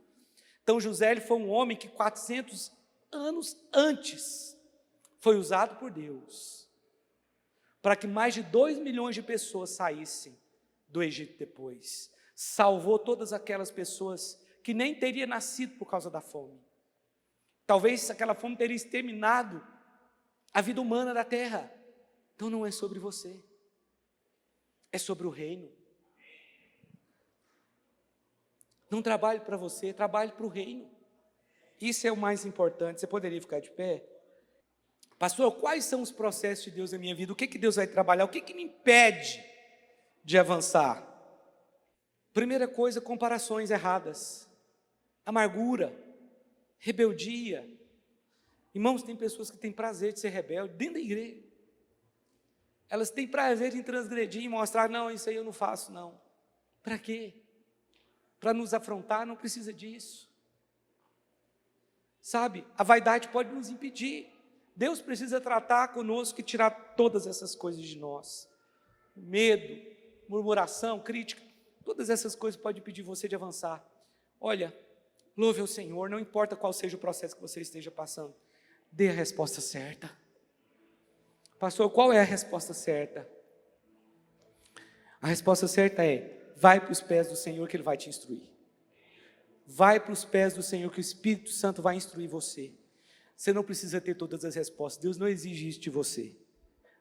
Então José ele foi um homem que 400 anos antes foi usado por Deus para que mais de 2 milhões de pessoas saíssem do Egito depois. Salvou todas aquelas pessoas que nem teriam nascido por causa da fome. Talvez aquela fome teria exterminado a vida humana da terra. Então não é sobre você, é sobre o reino. Não trabalhe para você, trabalhe para o reino. Isso é o mais importante. Você poderia ficar de pé? Pastor, quais são os processos de Deus na minha vida? O que Deus vai trabalhar? O que me impede de avançar? Primeira coisa, comparações erradas. amargura, rebeldia. Irmãos, tem pessoas que têm prazer de ser rebelde dentro da igreja. Elas têm prazer em transgredir e mostrar, não, isso aí eu não faço não. Para quê? Para nos afrontar, não precisa disso. Sabe, a vaidade pode nos impedir. Deus precisa tratar conosco e tirar todas essas coisas de nós. Medo, murmuração, crítica, todas essas coisas podem impedir você de avançar. Olha, louve ao Senhor, não importa qual seja o processo que você esteja passando, dê a resposta certa. Pastor, qual é a resposta certa? A resposta certa é, vai para os pés do Senhor que Ele vai te instruir. Vai para os pés do Senhor que o Espírito Santo vai instruir você. Você não precisa ter todas as respostas. Deus não exige isso de você.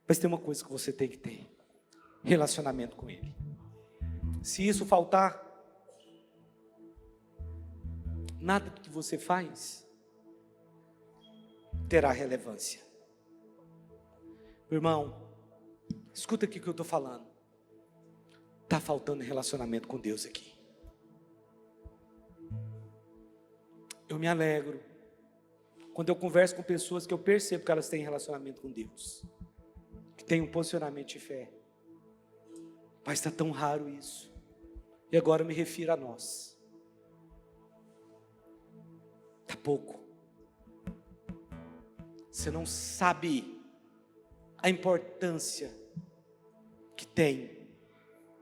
Mas tem uma coisa que você tem que ter: relacionamento com Ele. Se isso faltar, nada do que você faz terá relevância. Meu irmão, escuta aqui o que eu estou falando. Está faltando relacionamento com Deus aqui. Eu me alegro quando eu converso com pessoas que eu percebo que elas têm relacionamento com Deus, que têm um posicionamento de fé. Mas está tão raro isso. E agora eu me refiro a nós. Está pouco. Você não sabe a importância que tem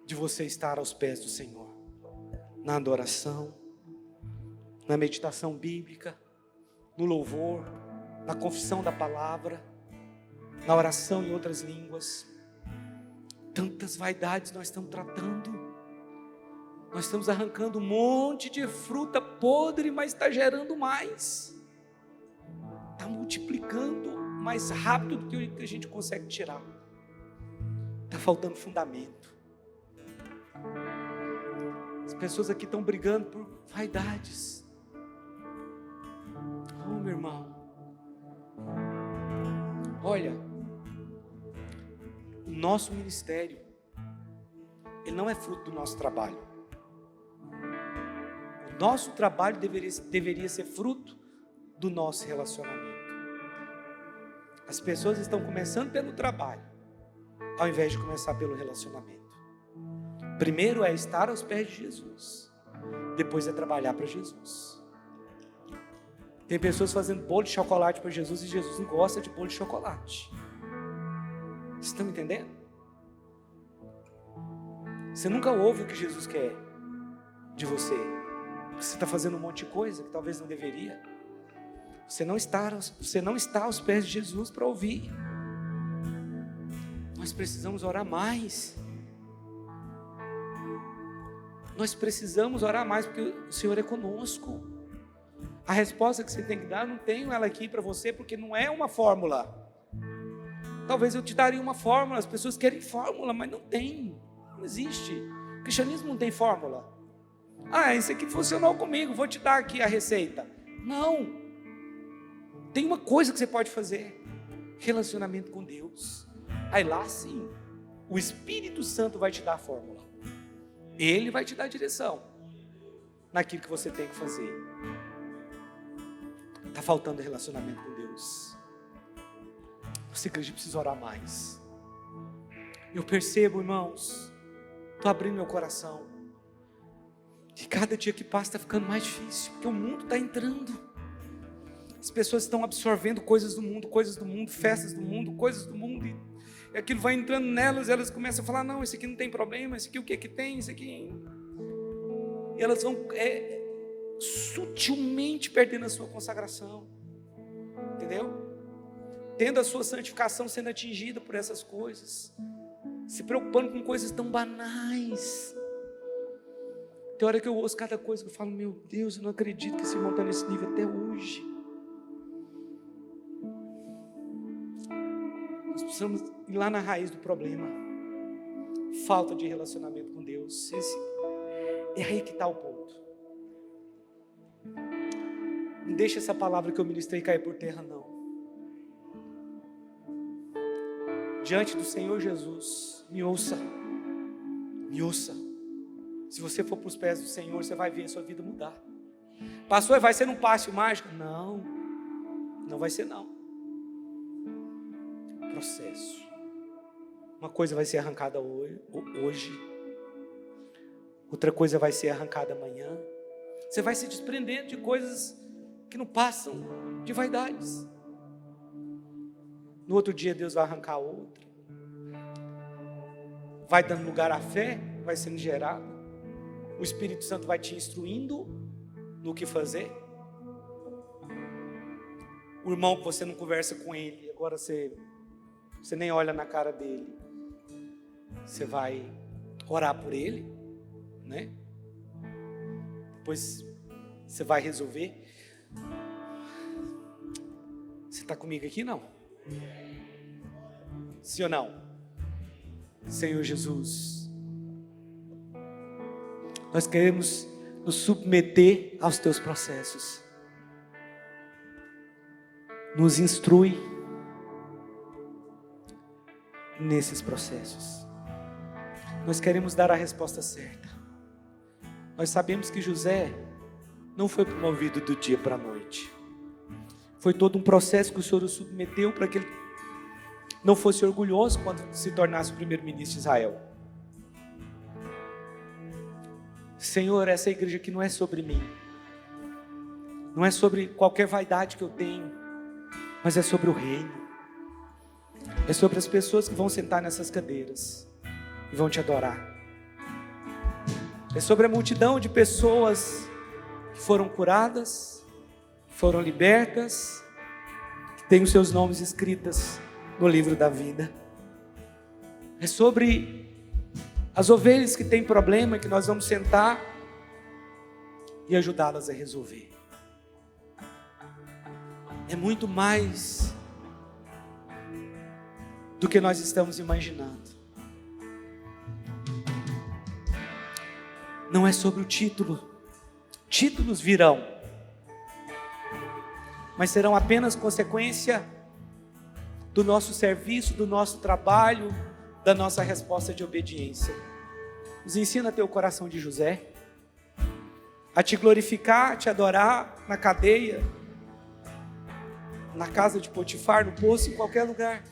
de você estar aos pés do Senhor, na adoração, na meditação bíblica, no louvor, na confissão da palavra, na oração em outras línguas. Tantas vaidades nós estamos tratando. Nós estamos arrancando um monte de fruta podre, mas está gerando mais. Está multiplicando mais rápido do que a gente consegue tirar. Está faltando fundamento. As pessoas aqui estão brigando por vaidades. Oh, meu irmão, olha, o nosso ministério, ele não é fruto do nosso trabalho. O nosso trabalho deveria ser fruto do nosso relacionamento. As pessoas estão começando pelo trabalho, ao invés de começar pelo relacionamento. Primeiro é estar aos pés de Jesus, depois é trabalhar para Jesus. Tem pessoas fazendo bolo de chocolate para Jesus e Jesus não gosta de bolo de chocolate. Vocês estão me entendendo? Você nunca ouve o que Jesus quer de você. Você está fazendo um monte de coisa que talvez não deveria. Você não está aos pés de Jesus para ouvir. Nós precisamos orar mais. Nós precisamos orar mais, porque o Senhor é conosco. A resposta que você tem que dar, não tenho ela aqui para você, porque não é uma fórmula. Talvez eu te daria uma fórmula. As pessoas querem fórmula, mas não tem. Não existe. O cristianismo não tem fórmula. Ah, isso aqui funcionou comigo, vou te dar aqui a receita. Não. Tem uma coisa que você pode fazer: relacionamento com Deus. Aí lá sim, o Espírito Santo vai te dar a fórmula. Ele vai te dar a direção naquilo que você tem que fazer. Está faltando relacionamento com Deus. Você acredita que precisa orar mais. Eu percebo, irmãos, estou abrindo meu coração, que cada dia que passa está ficando mais difícil, porque o mundo está entrando. As pessoas estão absorvendo coisas do mundo, festas do mundo, coisas do mundo, e aquilo vai entrando nelas, e elas começam a falar: não, isso aqui não tem problema, isso aqui o que que tem, isso aqui. E elas vão sutilmente perdendo a sua consagração, entendeu? Tendo a sua santificação sendo atingida por essas coisas, se preocupando com coisas tão banais. Tem hora que eu ouço cada coisa que eu falo: meu Deus, eu não acredito que esse irmão está nesse nível até hoje. Nós precisamos ir lá na raiz do problema. Falta de relacionamento com Deus. É aí que está o ponto. Não deixa essa palavra que eu ministrei cair por terra, não. Diante do Senhor Jesus, me ouça. Me ouça. Se você for para os pés do Senhor, você vai ver a sua vida mudar. Pastor, vai ser num passe mágico? Não, não vai ser não. Processo. Uma coisa vai ser arrancada hoje, outra coisa vai ser arrancada amanhã. Você vai se desprendendo de coisas que não passam de vaidades. No outro dia Deus vai arrancar outra. Vai dando lugar à fé, vai sendo gerada. O Espírito Santo vai te instruindo no que fazer. O irmão que você não conversa com ele, agora você nem olha na cara dele. Você vai orar por ele, né? Depois você vai resolver. Você está comigo aqui, não? Sim ou não? Senhor Jesus, nós queremos nos submeter aos teus processos. Nos instrui nesses processos. Nós queremos dar a resposta certa. Nós sabemos que José não foi promovido do dia para a noite. Foi todo um processo que o Senhor o submeteu para que ele não fosse orgulhoso quando se tornasse o primeiro-ministro de Israel. Senhor, essa igreja aqui não é sobre mim, não é sobre qualquer vaidade que eu tenho, mas é sobre o reino, é sobre as pessoas que vão sentar nessas cadeiras e vão te adorar, é sobre a multidão de pessoas que foram curadas, que foram libertas, que têm os seus nomes escritos no livro da vida. É sobre as ovelhas que têm problema, que nós vamos sentar e ajudá-las a resolver. É muito mais do que nós estamos imaginando. Não é sobre o título. Títulos virão, mas serão apenas consequência do nosso serviço, do nosso trabalho, da nossa resposta de obediência. Nos ensina a ter o coração de José, a te glorificar, a te adorar na cadeia, na casa de Potifar, no poço, em qualquer lugar.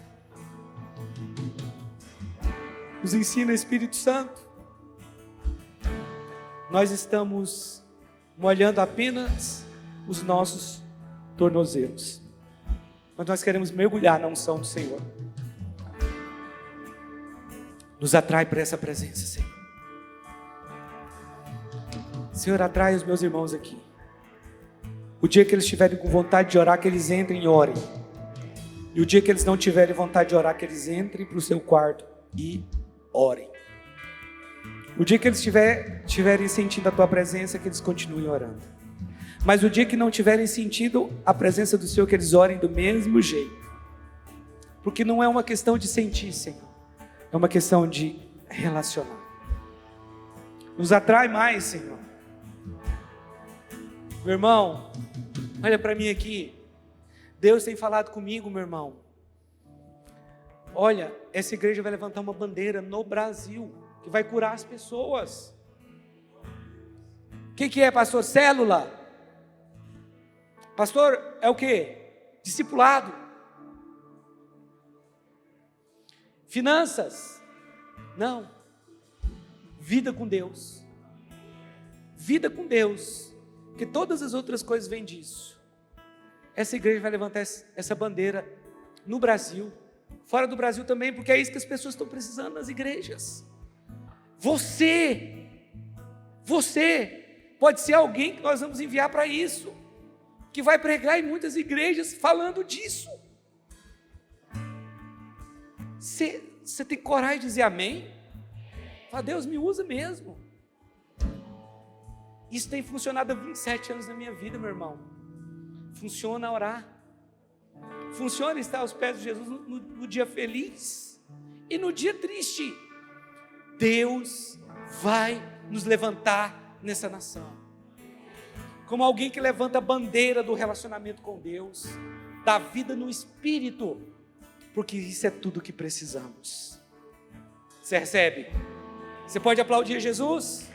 Nos ensina, Espírito Santo. Nós estamos molhando apenas os nossos tornozelos, mas nós queremos mergulhar na unção do Senhor. Nos atrai para essa presença, Senhor. Senhor, atrai os meus irmãos aqui. O dia que eles estiverem com vontade de orar, que eles entrem e orem. E o dia que eles não tiverem vontade de orar, que eles entrem para o seu quarto e orem. O dia que eles estiverem sentindo a tua presença, que eles continuem orando. Mas o dia que não tiverem sentido a presença do Senhor, que eles orem do mesmo jeito. Porque não é uma questão de sentir, Senhor. É uma questão de relacionar. Nos atrai mais, Senhor. Meu irmão, olha para mim aqui. Deus tem falado comigo, meu irmão. Olha, essa igreja vai levantar uma bandeira no Brasil, que vai curar as pessoas. O que é, pastor? Célula. Pastor, é o quê? Discipulado. Finanças. Não. Vida com Deus. Vida com Deus. Porque todas as outras coisas vêm disso. Essa igreja vai levantar essa bandeira no Brasil. Fora do Brasil também, porque é isso que as pessoas estão precisando nas igrejas. Você pode ser alguém que nós vamos enviar para isso, que vai pregar em muitas igrejas falando disso. Você tem coragem de dizer amém? Fala, Deus me usa mesmo. Isso tem funcionado há 27 anos na minha vida, meu irmão. Funciona orar. Funciona estar aos pés de Jesus no dia feliz e no dia triste. Deus vai nos levantar nessa nação como alguém que levanta a bandeira do relacionamento com Deus, da vida no Espírito, porque isso é tudo que precisamos. Você recebe? Você pode aplaudir Jesus?